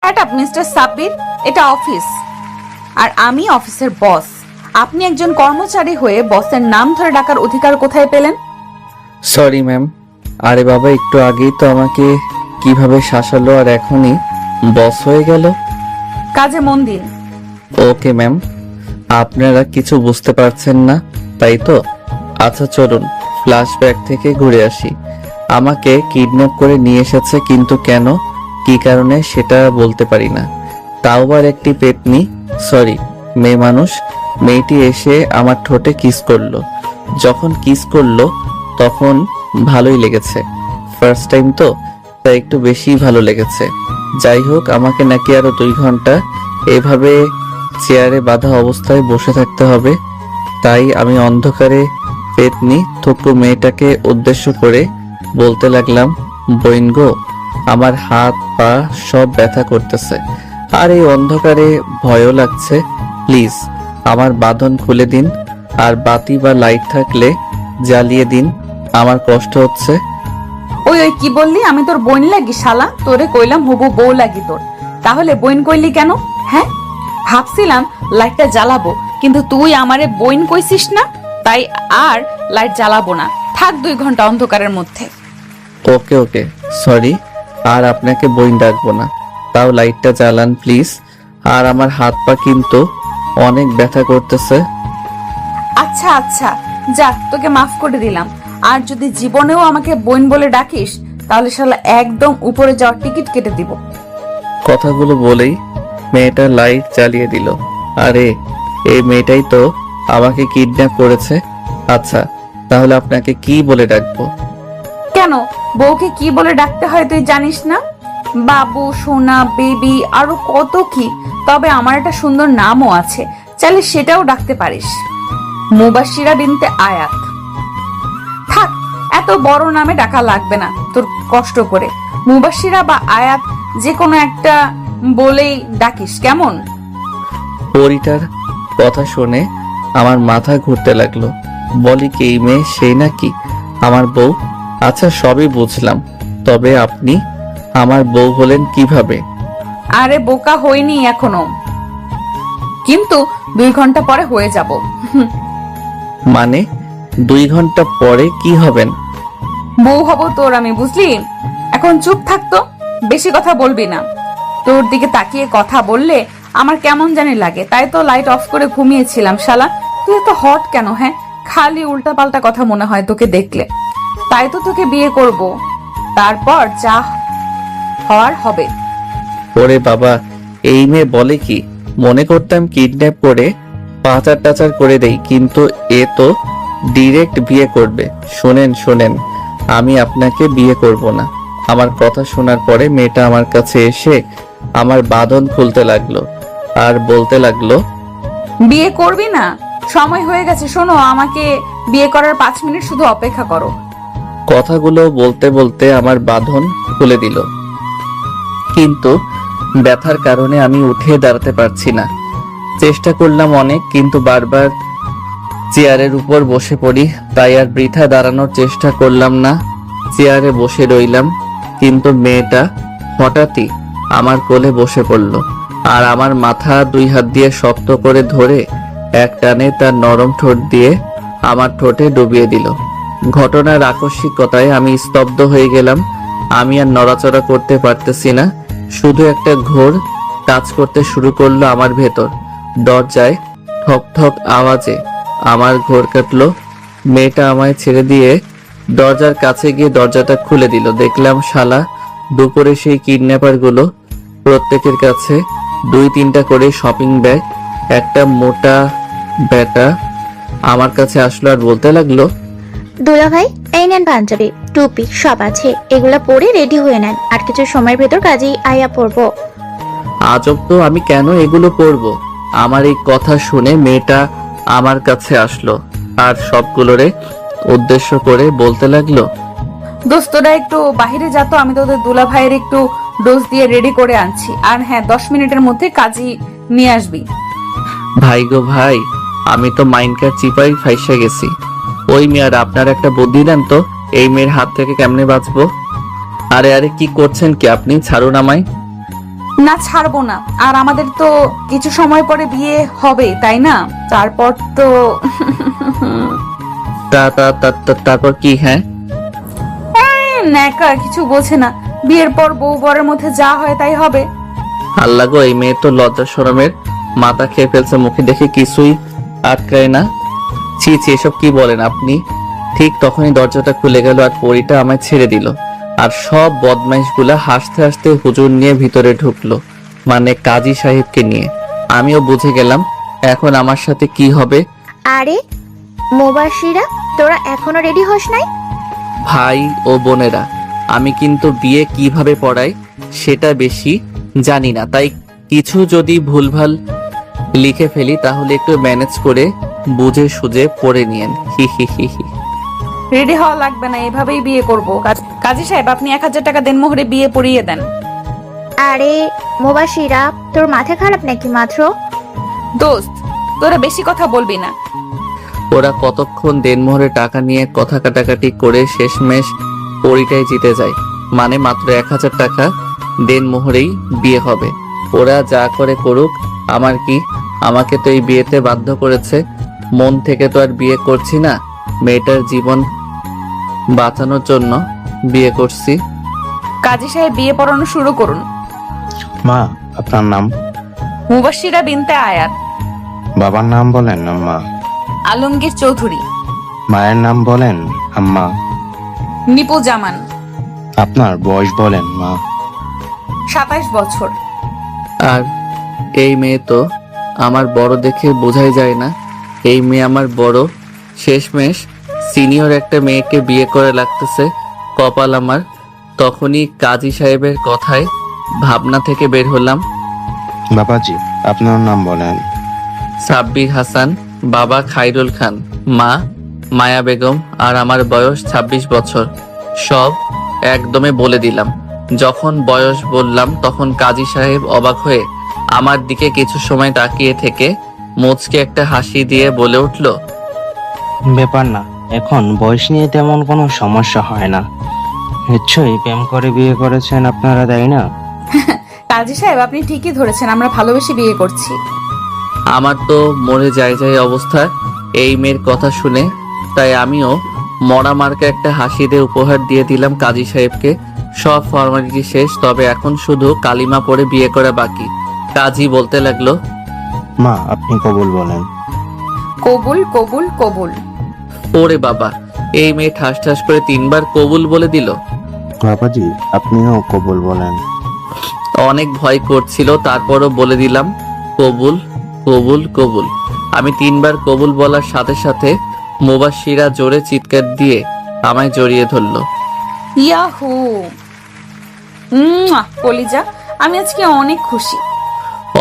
Shut up mister Sabbir, এটা office আর আমি অফিসের বস। আপনি একজন কর্মচারী হয়ে বসের নাম ধরে ডাকার অধিকার কোথায় পেলেন? Sorry ma'am. আরে বাবা, একটু আগেই তো আমাকে কিভাবে শাসালো আর এখনই বস হয়ে গেল। কাজে মন দিন। ওকে ম্যাম, আপনারা কিছু বুঝতে পারছেন না তাই তো? আচ্ছা চলুন ফ্ল্যাশব্যাক থেকে ঘুরে আসি। আমাকে কিডন্যাপ করে নিয়ে এসেছে, কিন্তু কেন, কি কারণে সেটা বলতে পারি না। তাও আবার একটি পেতনি, সরি মেয়ে মানুষ। মেয়েটি এসে আমার ঠোঁটে কিস করলো। যখন কিস করলো তখন ভালোই লেগেছে, ফার্স্ট টাইম তো, তাই একটু বেশি ভালো লেগেছে। যাই হোক, আমাকে নাকি আরো 2 ঘন্টা এভাবে চেয়ারে বাঁধা অবস্থায় বসে থাকতে হবে। তাই আমি অন্ধকারে পেতনি থুকু মেয়েটাকে উদ্দেশ্য করে বলতে লাগলাম, বইন গো, আমার হাত পা সব ব্যথা করতেছে আর এই অন্ধকারে ভয়ও লাগছে। প্লিজ আমার বাঁধন খুলে দিন, আর বাতি বা লাইট থাকলে জ্বালিয়ে দিন, আমার কষ্ট হচ্ছে। ওই ওই কি বললি? আমি তোর বোন লাগি শালা? তোরে কইলাম হবু বউ লাগি তোর, তাহলে বোন কইলি কেন? হ্যাঁ, ভাবছিলাম লাইটটা জ্বালাবো, কিন্তু তুই আমারে বোন কইছিস না, তাই আর লাইট জ্বালাবো না। থাক 2 ঘন্টা অন্ধকারের মধ্যে। ওকে ওকে, সরি, আর আপনাকে বইন ডাকবো না। তাও লাইটটা জ্বালান প্লিজ, আর আমার হাত পা কিন্তু অনেক ব্যথা করতেছে। আচ্ছা আচ্ছা, যাক, তোকে মাফ করে দিলাম। আর যদি জীবনেও আমাকে বোন বলে ডাকিস, তাহলে শালা একদম উপরে যাওয়ার টিকিট কেটে দিব। কথাগুলো বলেই মেয়েটা লাইট জ্বালিয়ে দিল। আরে এই মেয়েটাই তো আমাকে কিডন্যাপ করেছে। আচ্ছা তাহলে আপনাকে কি বলে ডাকবো? কেন, বউকে কি বলে ডাকতে হয় তুই জানিস না? বাবু, সোনা, বেবি, আরো কত কি। তবে আমার একটা সুন্দর নামও আছে, চাইলে সেটাও ডাকতে পারিস, মুবাশিরা বিনতে আয়াত। থাক, এত বড় নামে ডাকা লাগবে না তোর কষ্ট করে। মুবাশিরা বা আয়াত যে কোনো একটা বলেই ডাকিস, কেমন? পরিটার কথা শুনে আমার মাথা ঘুরতে লাগলো। বলি কি, এই মেয়ে সেই নাকি আমার বউ? আচ্ছা সবই বুঝলাম, তবে আপনি আমার বউ হলেন কিভাবে? আরে বোকা হইনি এখনো, কিন্তু 2 ঘন্টা পরে হয়ে যাব। মানে 2 ঘন্টা পরে কি হবেন? বউ হব তোর আমি, বুঝলি? এখন চুপ থাকতো, বেশি কথা বলবি না। তোর দিকে তাকিয়ে কথা বললে আমার কেমন জানি লাগে, তাই তো লাইট অফ করে ঘুমিয়েছিলাম। শালা তুই এত হট কেন? হ্যাঁ, খালি উল্টা পাল্টা কথা মনে হয় তোকে দেখলে। তাই তো তোকে বিয়ে করব, তারপর যা হওয়ার হবে। ওরে বাবা, এই মেয়ে বলে কি? মনে করতাম কিডন্যাপ করে পাচার টাচার করে দেই, কিন্তু এ তো ডিরেক্ট বিয়ে করবে। শোনেন শোনেন, আমি আপনাকে বিয়ে করব না। আমার কথা শোনার পরে মেয়েটা আমার কাছে এসে আমার বাঁধন খুলতে লাগলো আর বলতে লাগলো, বিয়ে করবি না? সময় হয়ে গেছে, শোনো, আমাকে বিয়ে করার 5 মিনিট শুধু অপেক্ষা করো। কথাগুলো বলতে বলতে আমার বাঁধন খুলে দিল, কিন্তু ব্যথার কারণে আমি উঠে দাঁড়াতে পারছি না। চেষ্টা করলাম অনেক, কিন্তু বারবার চেয়ারের উপর বসে পড়ি, তাই আর বৃথা দাঁড়ানোর চেষ্টা করলাম না। চেয়ারে বসে রইলাম, কিন্তু মেয়েটা হঠাৎই আমার কোলে বসে পড়ল আর আমার মাথা 2 হাত দিয়ে শক্ত করে ধরে এক টানে তার নরম ঠোঁট দিয়ে আমার ঠোঁটে ডুবিয়ে দিল। ঘটনার আকস্মিকতায় আমি স্তব্ধ হয়ে গেলাম। আমি আর নড়াচড়া করতে পারতেছি না, শুধু একটা ঘোর কাজ করতে শুরু করলো আমার ভেতর। দরজায় ঠক ঠক আওয়াজে আমার ঘোর কাটলো। মেয়েটা আমায় ছেড়ে দিয়ে দরজার কাছে গিয়ে দরজাটা খুলে দিল। দেখলাম শালা দুপুরে সেই কিডন্যাপার গুলো প্রত্যেকের কাছে 2-3টা করে শপিং ব্যাগ। একটা মোটা ব্যাটা আমার কাছে আসলো আর বলতে লাগলো, দুলা ভাই, এই নেন পাঞ্জাবি, টুপি সব আছে, এগুলা পরে রেডি হয়ে নেন, আর কিছু সময়ের ভেতর কাজেই আয়া পড়বো। আজব তো, আমি কেন এগুলো পরবো? আমার এই কথা শুনে মেয়েটা আমার কাছে আসলো আর সবগুলোরে উদ্দেশ্য করে বলতে লাগলো, দোস্তরা একটু বাহিরে যা তো, আমি তোদের দুলা ভাইয়ের একটু ডোজ দিয়ে রেডি করে আনছি। আর হ্যাঁ, 10 মিনিটের মধ্যে কাজই নিয়ে আসবি। ভাই গো ভাই, আমি তো মাইনকার চিপাই ফাইসা গেছি। ওই মেয়ের আপনার একটা বুদ্ধি দেন তো, এই মেয়ের হাত থেকে কেমনে বাঁচবো? আরে আরে কি করছেন কি আপনি? ছাড়ুন আমায়। না, ছাড়বো না। আর আমাদের তো কিছু সময় পরে বিয়ে হবে, তাই না? তারপর তো তারপর কি? হ্যাঁ, ন্যাকা কিছু বোঝে না। বিয়ের পর বউ বরের মধ্যে যা হয় তাই হবে। আল্লাহ গো, এই মেয়ে তো লজ্জা শরমের মাথা খেয়ে ফেলছে, মুখে দেখে কিছুই আটকায় না। ছি ছি, এসব কি বলেন আপনি? ঠিক তখনই দরজাটা খুলে গেল আর পরীটা আমায় ছেড়ে দিল। আর সব বদমাইশগুলা হাসতে হাসতে হুজুর নিয়ে ভিতরে ঢুকলো, মানে কাজী সাহেবকে নিয়ে। আমিও বুঝে গেলাম এখন আমার সাথে কি হবে। আরে মুবাশিরা, তোরা এখনো রেডি হস নাই? ভাই ও বোনেরা, আমি কিন্তু বিয়ে কিভাবে পড়াই সেটা বেশি জানি না, তাই কিছু যদি ভুলভাল লিখে ফেলি তাহলে একটু ম্যানেজ করে বুঝে সুঝে পড়ে নিয়েন। হি হি হি হি। রেডি হওয়া লাগবে না, এভাবেই বিয়ে করব। কাজী সাহেব, আপনি 1000 টাকা দেন, মোহরে বিয়ে পড়িয়ে দেন। আরে মুবাশিরা, তোর মাথা খারাপ নাকি মাত্র? দোস্ত, তোরা বেশি কথা বলবি না। ওরা কতক্ষণ দেনমোহরে টাকা নিয়ে কথা কাটাকাটি করে শেষমেশ পরিটাই জিতে যায়, মানে মাত্র 1000 টাকা দেনমোহরেই বিয়ে হবে। ওরা যা করে করুক, আমার কি? আমাকে তো এই বিয়েতে বাধ্য করেছে, মন থেকে তো আর বিয়ে করছি না, মেয়েটার জীবন বাঁচানোর জন্য বিয়ে করছি। কাজী সাহেব, বিয়ে পড়ানো শুরু করুন। মা, আপনার নাম? মুবাশিরা বিনতে আয়াত। বাবার নাম বলেন আম্মা। আলমগীর চৌধুরী। মায়ের নাম বলেন আম্মা। নিপু জামান। আপনার বয়স বলেন মা। 27 বছর। আর এই মেয়ে তো আমার বড়, দেখে বোঝাই যায় না এই মেয়ে আমার বড়। শেষমেশ সিনিয়র একটা মেয়েকে বিয়ে করে লাগতেছে, কপাল আমার। তখনই কাজী সাহেবের কথায় ভাবনা থেকে বের হলাম। বাবাজি, আপনার নাম বলেন। সাব্বির হাসান, বাবা খাইরুল খান, মা মায়া বেগম, আর আমার বয়স 26 বছর। সব একদমে বলে দিলাম। যখন বয়স বললাম তখন কাজী সাহেব অবাক হয়ে আমার দিকে কিছু সময় তাকিয়ে থেকে মুচকে একটা হাসি দিয়ে বলে উঠল, ব্যাপার না, এখন বয়স নিয়ে তেমন কোনো সমস্যা হয় না। নিশ্চয়ই প্রেম করে বিয়ে করেছেন আপনারা, তাই না? কাজী সাহেব, আপনি ঠিকই ধরেছেন, আমরা ভালোবেসে বিয়ে করছি। আমার তো মরে যায় যায় অবস্থা এই মেয়ের কথা শুনে, তাই আমিও মরা মার্কা একটা হাসি দিয়ে উপহার দিয়ে দিলাম কাজী সাহেবকে। সব ফর্মালিটি শেষ, তবে এখন শুধু কালিমা পড়ে বিয়ে করা বাকি। কাজী বলতে লাগলো, মা, আপনি কবুল বলেন। কবুল কবুল কবুল। ওরে বাবা, এই মেয়ে ঠাস ঠাস করে 3 বার কবুল বলে দিল। বাবাজি, আপনিও কবুল বলেন। অনেক ভয় করছিল, তারপরও বলে দিলাম কবুল কবুল কবুল। আমি 3 বার কবুল বলার সাথে সাথে মুবাশিরা জোরে চিৎকার দিয়ে আমায় জড়িয়ে ধরলো। ইয়াহু, কলিজা, আমি আজকে অনেক খুশি।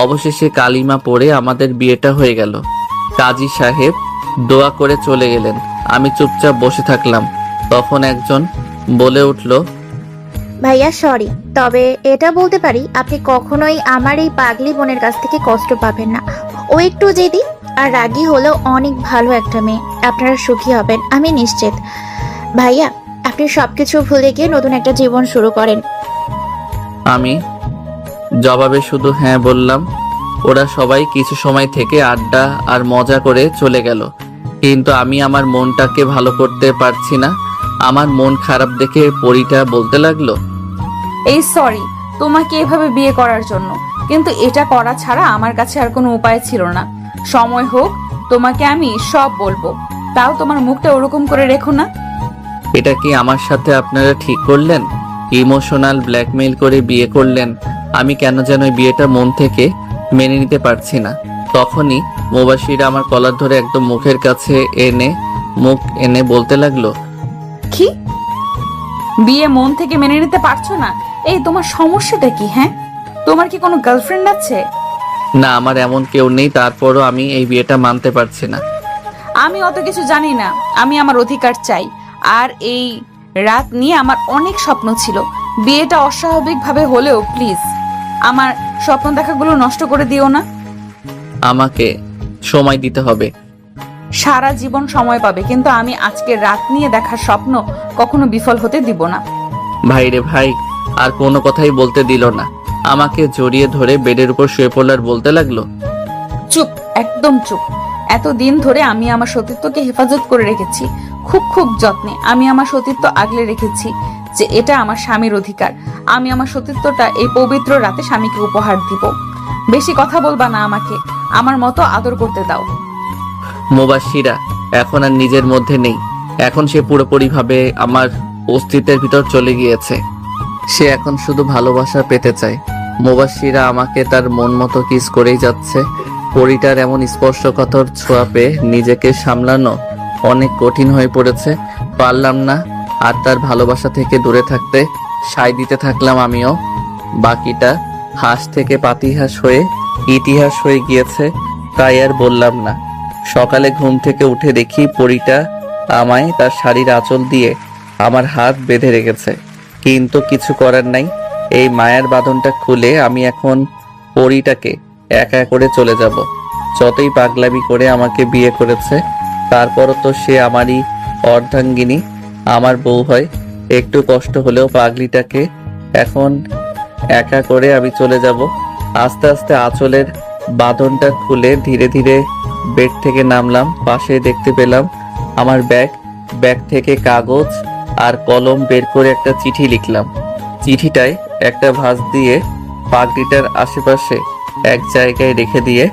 অবশেষে কালিমা পড়ে আমাদের বিয়েটা হয়ে গেল। কাজী সাহেব দোয়া করে চলে গেলেন, আমি চুপচাপ বসে থাকলাম। তখন একজন বলে উঠল, ভাইয়া সরি, তবে এটা বলতে পারি আপনি কখনোই আমার এই পাগলি বোনের কাছ থেকে কষ্ট পাবেন না। ও একটু জেদি আর রাগী হলেও অনেক ভালো একটা মেয়ে। আপনারা সুখী হবেন আমি নিশ্চিত। ভাইয়া, আপনি সবকিছু ভুলে গিয়ে নতুন একটা জীবন শুরু করেন। আমি জবাবে শুধু হ্যাঁ বললাম। ওরা সবাই কিছু সময় থেকে আড্ডা আর মজা করে চলে গেল, কিন্তু আমি আমার মনটাকে ভালো করতে পারছি না। আমার মন খারাপ দেখে পরীটা বলতে লাগলো, এই সরি তোমাকে এভাবে বিয়ে করার জন্য, কিন্তু এটা করা ছাড়া আমার কাছে আর কোনো উপায় ছিল না। সময় হোক তোমাকে আমি সব বলবো, তাও তোমার মুখটা ওরকম করে রেখো না। এটা কি আমার সাথে আপনারা ঠিক করলেন? ইমোশনাল ব্ল্যাকমেইল করে বিয়ে করলেন। আমি কেন যেন এই বিয়েটা মন থেকে মেনে নিতে পারছি না। তখনই মুবাশিরা আমার কলার ধরে একদম মুখের কাছে মুখ এনে বলতে লাগলো, কি বিয়ে মন থেকে মেনে নিতে পারছো না? এই তোমার সমস্যাটা কি? হ্যাঁ, তোমার কি কোনো গার্লফ্রেন্ড আছে? না, আমার এমন কেউ নেই, তারপরও আমি এই বিয়েটা মানতে পারছি না। আমি অত কিছু জানি না, আমি আমার অধিকার চাই। আর এই রাত নিয়ে আমার অনেক স্বপ্ন ছিল। বিয়েটা অস্বাভাবিকভাবে হলেও প্লিজ আমার স্বপ্ন দেখাগুলো নষ্ট করে দিও না। আমাকে সময় দিতে হবে। সারা জীবন সময় পাবে, কিন্তু আমি আজকে রাত নিয়ে দেখার স্বপ্ন কখনো বিফল হতে দিব না। ভাই রে ভাই, আর কোনো কথাই বলতে দিল না। আমাকে জড়িয়ে ধরে বেডের উপর শুয়ে পড়ল আর বলতে লাগলো, চুপ, একদম চুপ। এতদিন ধরে আমি আমার সতীত্বকে হেফাজত করে রেখেছি, খুব খুব যত্নে আমি আমার সতীত্ব আগলে রেখেছি, যে এটা আমার স্বামীর অধিকার। আমি আমার সতীত্বটা এই পবিত্র রাতে স্বামীকে উপহার দিব। বেশি কথা বলবা না, আমাকে আমার মতো আদর করতে দাও। মুবাশিরা এখন আর নিজের মধ্যে নেই। এখন সে পুরোপুরিভাবে আমার অস্তিত্বের ভিতর চলে গিয়েছে। সে এখন শুধু ভালোবাসা পেতে চায়। মুবাশিরা আমাকে তার মন মতো কিস করেই যাচ্ছে। পরিটার এমন স্পর্শকাতর ছোঁয়া পেয়ে নিজেকে সামলানো অনেক কঠিন হয়ে পড়েছে। পারলাম না আর তার ভালোবাসা থেকে দূরে থাকতে। সায় দিতে থাকলাম আমিও। বাকিটা হাঁস থেকে পাতিহাঁস হয়ে ইতিহাস হয়ে গিয়েছে, তাই আর বললাম না। সকালে ঘুম থেকে উঠে দেখি পরিটা আমায় তার শাড়ির আঁচল দিয়ে আমার হাত বেঁধে রেখেছে, কিন্তু কিছু করার নাই। এই মায়ার বাঁধনটা খুলে আমি এখন পরিটাকে একা করে চলে যাব। যতই পাগলামি করে আমাকে বিয়ে করেছে, তারপরও তো সে আমারই অর্ধাঙ্গিনী, আমার বউ হয়। একটু কষ্ট হলেও পাগলিটাকে এখন একা করে আমি চলে যাব। আস্তে আস্তে আঁচলের বাঁধনটা খুলে ধীরে ধীরে বেড থেকে নামলাম। পাশে দেখতে পেলাম আমার ব্যাগ থেকে কাগজ আর কলম বের করে একটা চিঠি লিখলাম। চিঠিটায় একটা ভাঁজ দিয়ে পাগড়িটার আশেপাশে এক জায়গায় রেখে দিয়ে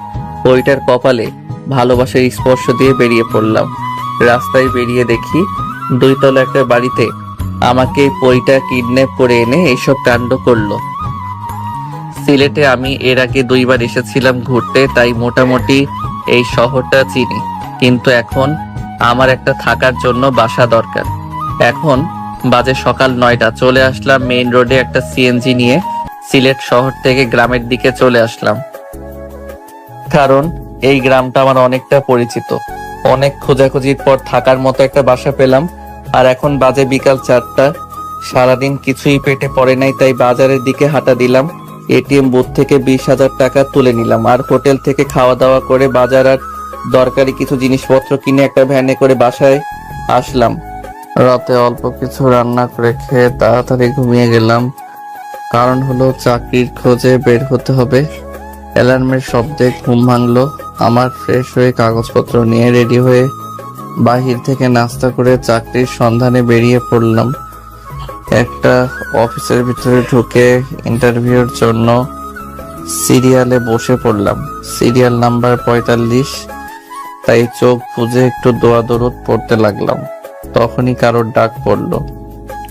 পরিটার কপালে ভালোবাসার স্পর্শ দিয়ে বেরিয়ে পড়লাম। রাস্তায় বেরিয়ে দেখি 2 তলা একটা বাড়িতে আমাকে পরিটা কিডন্যাপ করে এনে এইসব কাণ্ড করলো। সিলেটে আমি এর আগে 2 বার এসেছিলাম ঘুরতে, তাই মোটামুটি এই শহরটা চিনি, কিন্তু এখন আমার একটা থাকার জন্য বাসা দরকার। এখন বাজে সকাল 9টা। চলে আসলাম মেইন রোডে একটা সিএনজি নিয়ে। সিলেট শহর থেকে গ্রামের দিকে চলে আসলাম, কারণ এই গ্রামটা আমার অনেকটা পরিচিত। অনেক খোঁজাখুঁজির পর থাকার মতো একটা বাসা পেলাম। আর এখন বাজে বিকাল 4টা। সারাদিন কিছুই পেটে পড়ে নাই, তাই বাজারের দিকে হাঁটা দিলাম। এটিএম বুথ থেকে 20,000 টাকা তুলে নিলাম আর হোটেল থেকে খাওয়া দাওয়া করে বাজার আর দরকারি কিছু জিনিসপত্র কিনে একটা ভ্যানে করে বাসায় আসলাম। রাতে অল্প কিছু রান্না করে খেয়ে তাড়াতাড়ি ঘুমিয়ে গেলাম। কারণ হলো চাকরির খোঁজে বের হতে হবে। অ্যালার্মের শব্দে ঘুম ভাঙলো আমার। ফ্রেশ হয়ে কাগজপত্র নিয়ে রেডি হয়ে বাহির থেকে নাস্তা করে চাকরির সন্ধানে বেরিয়ে পড়লাম। একটা অফিসের ভিতরে ঢুকে ইন্টারভিউর জন্য সিরিয়ালে বসে পড়লাম। Serial number 45। তাই চোখ বুজে একটু দোয়া দরুদ পড়তে লাগলাম। তখনই কারোর ডাক পড়লো।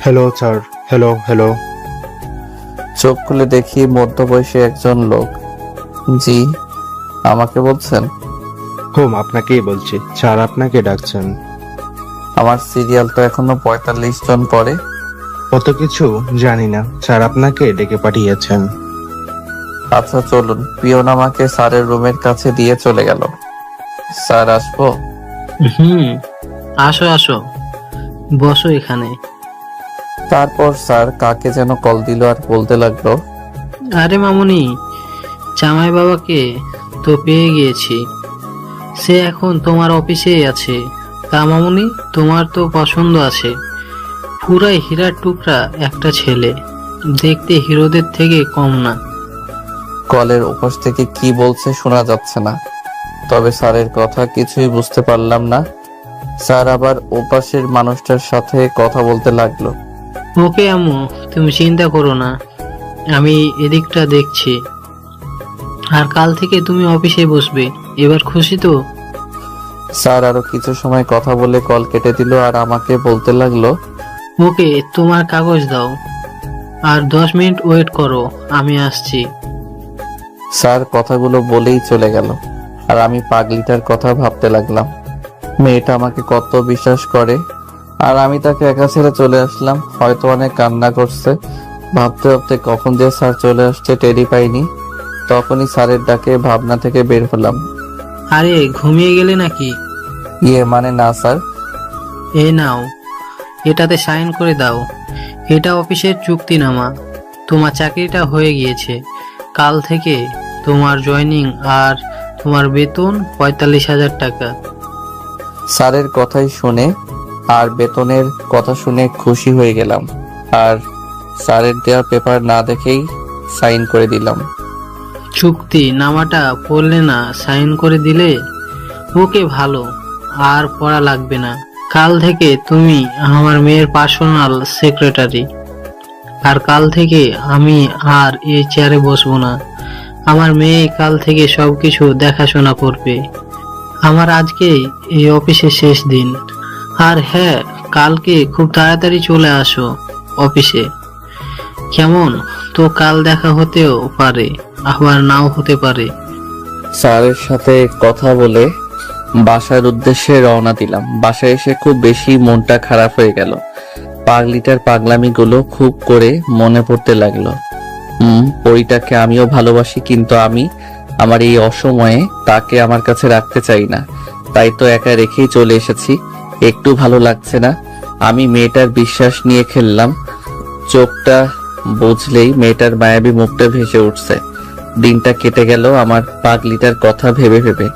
Hello sir. Hello hello. চোখ খুলে দেখি মধ্যবয়সী একজন লোক। জি, আমাকে বলছেন? হুম, আপনাকেই বলছি। স্যার আপনাকে ডাকছেন। আমার সিরিয়াল তো এখনো 45 জন পরে। কত কিছু জানি না, স্যার আপনাকে ডেকে পাঠিয়েছেন। আচ্ছা চলুন। পিয়ন আমাকে স্যারের রুমের কাছে দিয়ে চলে গেল। স্যার আসবো? আসো আসো, বসো এখানে। তারপর স্যার কাকে যেন কল দিল আর বলতে লাগলো, আরে মামুনি, জামাই বাবাকে তো পেয়ে গিয়েছি, সে এখন তোমার অফিসেই আছে। তা মামুনি, তোমার তো পছন্দ আছে, পুরাই হীরার টুকরা একটা ছেলে, দেখতে হিরোদের থেকে কম না। কলের ওপাশ থেকে কি বলছে শোনা যাচ্ছে না, তবে স্যারের কথা কিছুই বুঝতে পারলাম না। স্যার আবার ওপাশের মানুষটার সাথে কথা বলতে লাগলো। ওকে আম্মু, তুমি চিন্তা করো না, আমি এদিকটা দেখছি। আর কাল থেকে তুমি অফিসে বসবে, এবার খুশি তো? স্যার আরো কিছু সময় কথা বলে কল কেটে দিল আর আমাকে বলতে লাগলো, ওকে, তোমার কাগজ দাও, আর 10 মিনিট ওয়েট করো, আমি আসছি। স্যার কথাগুলো বলেই চলে গেল। আর আমি পাগলিটার কথা ভাবতে লাগলাম। মেয়েটা আমাকে কত বিশ্বাস করে, আর আমি তাকে একা ছেড়ে চলে আসলাম। হয়তো অনেক কান্না করছে। ভাবতে ভাবতে কখন যে স্যার চলে আসছে টেরি পাইনি। তখনই স্যারের ডাকে ভাবনা থেকে বের হলাম। আরে ঘুমিয়ে গেলে নাকি? মানে না স্যার। এই নাও, এটাতে সাইন করে দাও। এটা অফিসের চুক্তিনামা। তোমার চাকরিটা হয়ে গিয়েছে। কাল থেকে তোমার জয়েনিং আর তোমার বেতন 45,000 টাকা। স্যারের কথাই শুনে আর বেতনের কথা শুনে খুশি হয়ে গেলাম। আর স্যারের দেওয়া পেপার না দেখেই সাইন করে দিলাম। চুক্তি নামাটা পড়লে না সাইন করে দিলে? ওকে, ভালো, আর পড়া লাগবে না। কাল থেকে তুমি আমার মেয়ের পার্সোনাল সেক্রেটারি। আর কাল থেকে আমি আর এই চেয়ারে বসবো না। আমার মেয়ে কাল থেকে সবকিছু দেখাশোনা করবে। আমার আজকেই এই অফিসের শেষ দিন। আর হ্যাঁ, কালকে খুব তাড়াতাড়ি চলে আসো অফিসে। কেমন? তো কাল দেখা হতেও পারে, আবার নাও হতে পারে। স্যারের সাথে কথা বলে বাসার উদ্দেশ্যে রওনা দিলাম। বাসায় এসে খুব বেশি মনটা খারাপ হয়ে গেল। পাগলিটার পাগলামিগুলো খুব করে মনে পড়তে লাগলো। পরিটাকে আমিও ভালোবাসি, কিন্তু আমি আমার এই অসময়ে তাকে আমার কাছে রাখতে চাই না। তাই তো একা রেখেই চলে এসেছি। একটু ভালো লাগছে না। আমি মেয়েটার বিশ্বাস নিয়ে খেললাম। চোখটা বুঝলেই মেয়েটার মায়াবী মুখটা ভেসে উঠছে। দিনটা কেটে গেল আমার পাগলিটার কথা ভেবে ভেবে।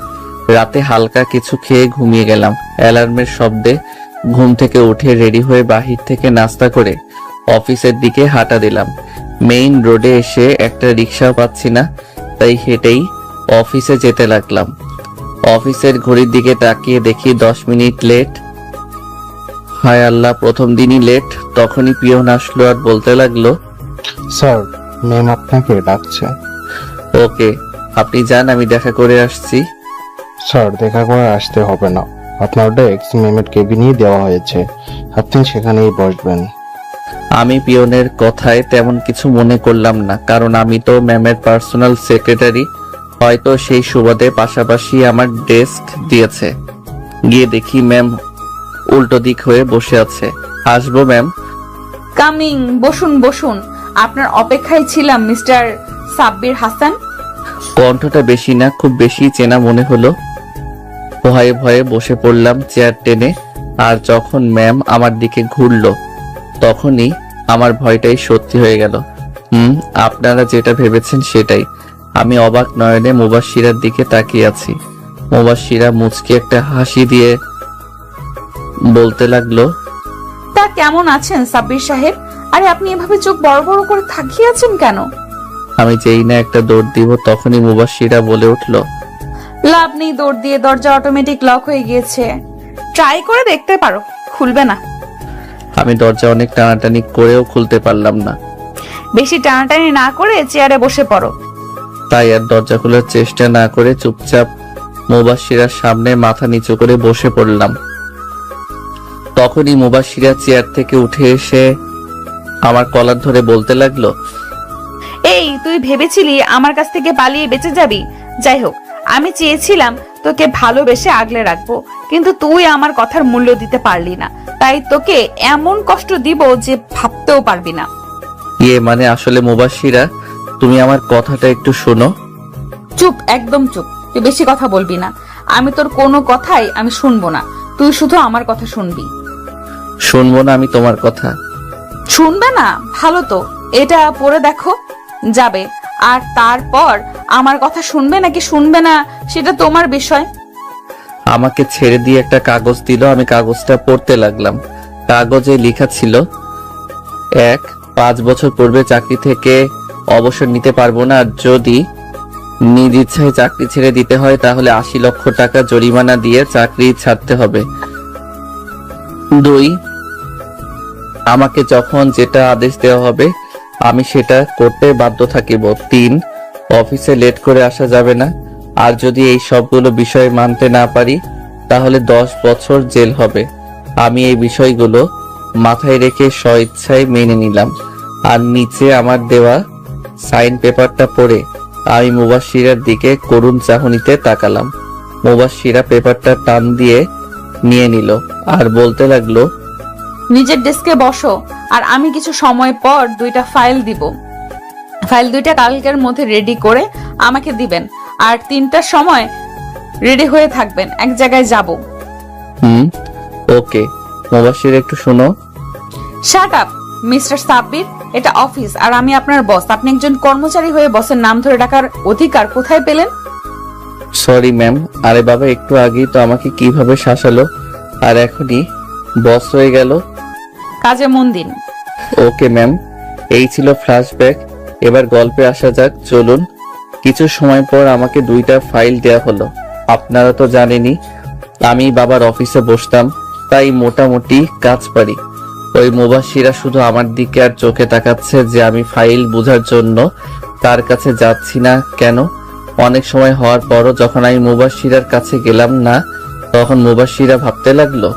রাতে হালকা কিছু খেয়ে ঘুমিয়ে গেলাম। অ্যালার্মের শব্দে ঘুম থেকে উঠে রেডি হয়ে বাহির থেকে নাস্তা করে অফিসের দিকে হাঁটা দিলাম। মেইন রোডে এসে একটা রিক্সা পাচ্ছি না, তাই হেঁটেই অফিসে যেতে লাগলাম। অফিসের ঘড়ির দিকে তাকিয়ে দেখি 10 মিনিট লেট। হায় আল্লাহ, প্রথম দিনই লেট। তখনই পিয়ন আসলো আর বলতে লাগলো, স্যার, ম্যাম আপনাকে ডাকছে। ওকে, আপনি যান, আমি দেখা করে আসছি। স্যার, দেখা করে আসতে হবে না। আপনার ডেস্ক ম্যামের কেবিনেই দেওয়া হয়েছে, আপনি সেখানেই বসবেন। আমি পিয়নের কথায় তেমন কিছু মনে করলাম না, কারণ আমি তো ম্যামের পার্সোনাল সেক্রেটারি। হয়তো সেই সুবাদে পাশাপাশি আমার ডেস্ক দিয়েছে। গিয়ে দেখি ম্যাম উল্টো দিক হয়ে বসে আছে। আসবো ম্যাম? কামিং, বসুন বসুন। আপনার অপেক্ষায় ছিলাম মিস্টার সাব্বির হাসান। কণ্ঠটা বেশি না, খুব বেশি চেনা মনে হলো। ভয়ে ভয়ে বসে পড়লাম চেয়ার টেনে। আর যখন ম্যাম আমার দিকে ঘুরলো, তখনই আমার ভয়টাই সত্যি হয়ে গেল। আপনারা যেটা ভেবেছেন সেটাই। আমি অবাক নয়নে মুবাশশিরার দিকে তাকিয়ে আছি। মুবাশশিরা মুচকি একটা হাসি দিয়ে বলতে লাগলো, তা কেমন আছেন সাব্বির সাহেব? আরে আপনি এভাবে চোখ বড় বড় করে তাকিয়ে আছেন কেন? আমি যেই না একটা দৌড় দিব, তখনই মুবাশশিরা বলে উঠলো, লাভ নেই দৌড় দিয়ে, দরজা অটোমেটিক লক হয়ে গিয়েছে। ট্রাই করে দেখতে পারো, খুলবে না। আমি দরজা অনেক টানাটানি করেও খুলতে পারলাম না। বেশি টানাটানি না করে চেয়ারে বসে পড়ো। তাই আর দরজা খোলার চেষ্টা না করে চুপচাপ মুবাশশিরার সামনে মাথা নিচু করে বসে পড়লাম। তখনই মুবাশশিরা চেয়ার থেকে উঠে এসে আমার কলার ধরে বলতে লাগলো, এই, তুই ভেবেছিলি আমার কাছ থেকে পালিয়ে বেঁচে যাবি? যাই হোক, আমি চেয়েছিলাম তোকে ভালোবেসে আগলে রাখবো, কিন্তু তুই আমার কথার মূল্য দিতে পারলি না। তাই তোকে এমন কষ্ট দিব যে ভাবতেও পারবি না। মানে আসলে মুবাশশিরা, তুমি আমার কথাটা একটু শোনো। চুপ, একদম চুপ। তুই বেশি কথা বলবি না। আমি তোর কোনো কথাই আমি শুনবো না। তুই শুধু আমার কথা শুনবি। শুনবো না আমি তোমার কথা? শুনবে না? ভালো তো, এটা পড়ে দেখো যাবে। আর তারপর আমার কথা শুনবে নাকি শুনবে না সেটা তোমার বিষয়। আমাকে ছেড়ে দিয়ে একটা কাগজ দিল। আমি কাগজটা পড়তে লাগলাম। কাগজে লেখা ছিল, 5 বছর পূর্বে চাকরি থেকে অবসর নিতে পারবো না। আর যদি নিজ ইচ্ছায় চাকরি ছেড়ে দিতে হয় তাহলে 80 লক্ষ টাকা জরিমানা দিয়ে চাকরি ছাড়তে হবে। 2, আমাকে যখন যেটা আদেশ দেওয়া হবে আমি সেটা করতে বাধ্য থাকিব। 3, অফিসে লেট করে আসা যাবে না। আর যদি এই সবগুলো বিষয় মানতে না পারি তাহলে 10 বছর জেল হবে। আমি এই বিষয়গুলো মাথায় রেখে স্বইচ্ছায় মেনে নিলাম। আর নিচে আমার দেওয়া সাইন পেপারটা পড়ে আমি মুবাশশিরার দিকে করুণ চাহনিতে তাকালাম। মুবাশশিরা পেপারটা টান দিয়ে নিয়ে নিল আর বলতে লাগলো, নিজের ডেস্কে বসো। আর আমি কিছু সময় পর 2টা ফাইল দিব। ফাইল 2টা কালকের মধ্যে রেডি করে আমাকে দিবেন। আর 3টার সময় রেডি হয়ে থাকবেন, এক জায়গায় যাব। ওকে। মুবাশশিরা, একটু শোনো। শাট আপ মিস্টার সাব্বির, এটা অফিস আর আমি আপনার বস। আপনি একজন কর্মচারী হয়ে বসের নাম ধরে ডাকার অধিকার কোথায় পেলেন? Sorry ma'am. আরে বাবা, একটু আগেই তো আমাকে কিভাবে শাসালো, আর এখনই বস হয়ে গেল। কাজে মন দিন। Okay ma'am. এই ছিল ফ্ল্যাশব্যাক। এবার গল্পে আসা যাক, চলুন। কিছু সময় পর আমাকে 2টা ফাইল দেয়া হলো। আপনারা তো জানেনই আমি বাবার অফিসে বসতাম, তাই মোটামুটি কাজ পারি। ওই মুবাশিরা শুধু আমার দিকে আর চোখে তাকাচ্ছে যে আমি ফাইল বোঝার জন্য তার কাছে যাচ্ছি না কেন। অনেক সময় হওয়ার পরও যখন আমি মুবাশিরার কাছে গেলাম না, তখন মুবাশিরা ভাবতে লাগলো,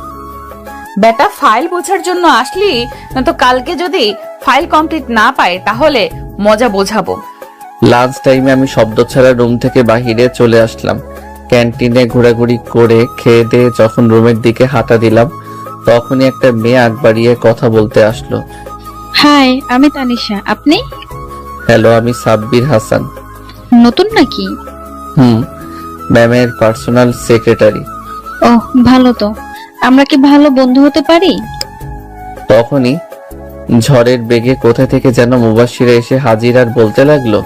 বেটা ফাইল বোঝার জন্য আসলি, না তো কালকে যদি ফাইল কমপ্লিট না পায় তাহলে মজা বোঝাবো। লাঞ্চ টাইমে আমি শব্দ ছাড়া রুম থেকে বাহিরে চলে আসলাম। ক্যান্টিনে ঘোরাঘুরি করে খেয়ে দিয়ে যখন রুমের দিকে হাঁটা দিলাম, তখনই একটা মেয়ে আগ বাড়িয়ে কথা বলতে আসলো। হাই, আমি তানিশা। আপনি? হ্যালো, আমি সাব্বির হাসান। নতুন নাকি? ম্যামের পার্সোনাল সেক্রেটারি। ওহ, ভালো তো। আমরা কি ভালো বন্ধু হতে পারি? তখনই ঝড়ের বেগে কোথা থেকে যেন মুবাশিরা এসে হাজির আর বলতে লাগলো,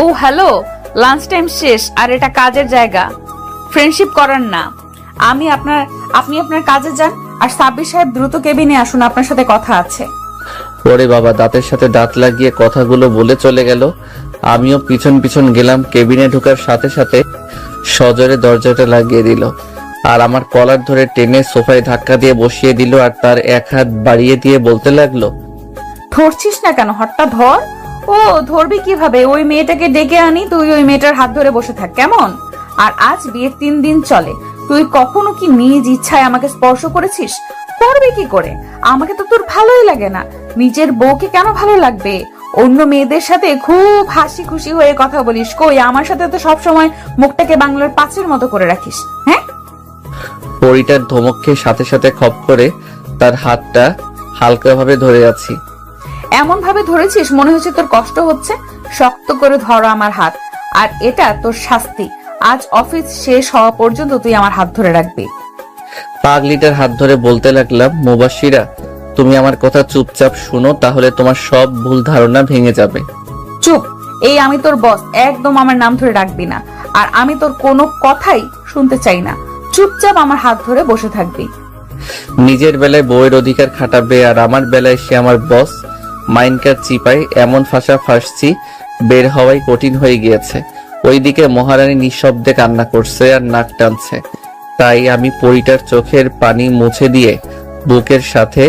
ও হ্যালো, লাঞ্চ টাইম শেষ আর এটা কাজের জায়গা, ফ্রেন্ডশিপ করার না। আপনি আপনার কাজে যান, আর সাব্বির সাহেব দ্রুত কেবিনে আসুন, আপনার সাথে কথা আছে। ওরে বাবা, দাঁতের সাথে দাঁত লাগিয়ে কথাগুলো বলে চলে গেল। আমিও পিছন পিছন গেলাম। কেবিনে ঢোকার সাথে সাথে সজোরে দরজাটা লাগিয়ে দিল আর আমার কলার ধরে টেনে সোফায় ধাক্কা দিয়ে বসিয়ে দিল আর তার এক হাত বাড়িয়ে দিয়ে বলতে লাগলো, ধরছিস না কেন? হট্টা ধর। ও ধরবি কিভাবে? ওই মেয়েটাকে ডেকে আনি, তুই ওই মেয়েটার হাত ধরে বসে থাক, কেমন? আর আজ বিয়ের 3 দিন চলে, তুই কখনো কি নিজ ইচ্ছায় আমাকে স্পর্শ করেছিস? করবি কি করে? আমাকে তো তোর ভালোই লাগে না। নিজের বউকে কেন ভালো লাগবে? অন্য মেয়েদের সাথে খুব হাসি খুশি হয়ে কথা বলিস, কই আমার সাথে তো সবসময় মুখটাকে বাংলার পাঁচের মতো করে রাখিস। হ্যাঁ, পরিটার ধমক খেয়ে সাথে সাথে খপ করে তার হাতটা হালকাভাবে ধরে আছি। এমন ভাবে ধরেছিস মনে হচ্ছে তোর কষ্ট হচ্ছে। শক্ত করে ধরো আমার হাত, আর এটা তোর শাস্তি। আজ অফিস শেষ হওয়া পর্যন্ত তুই আমার হাত ধরে রাখবি। পাগলিটার হাত ধরে বলতে লাগলাম, মুবাশিরা, তুমি আমার কথা চুপচাপ শুনো, তাহলে তোমার সব ভুল ধারণা ভেঙে যাবে। চুপ, এই আমি তোর বস, একদম আমার নাম ধরে রাখবি না। আর আমি তোর কোনো কথাই শুনতে চাই না। চুপচাপ আমার হাত ধরে বসে থাকবি। নিজের বেলায় বউয়ের অধিকার খাটাবে আর আমার বেলায় সে আমার বস। মাইনকার চিপায় এমন ফাঁসা ফাঁসছি, বের হওয়াই কঠিন হয়ে গিয়েছে। ওইদিকে মহারানী নিঃশব্দে কান্না করছে আর নাক টানছে। তাই আমি পরিটার চোখের পানি মুছে দিয়ে বুকের সাথে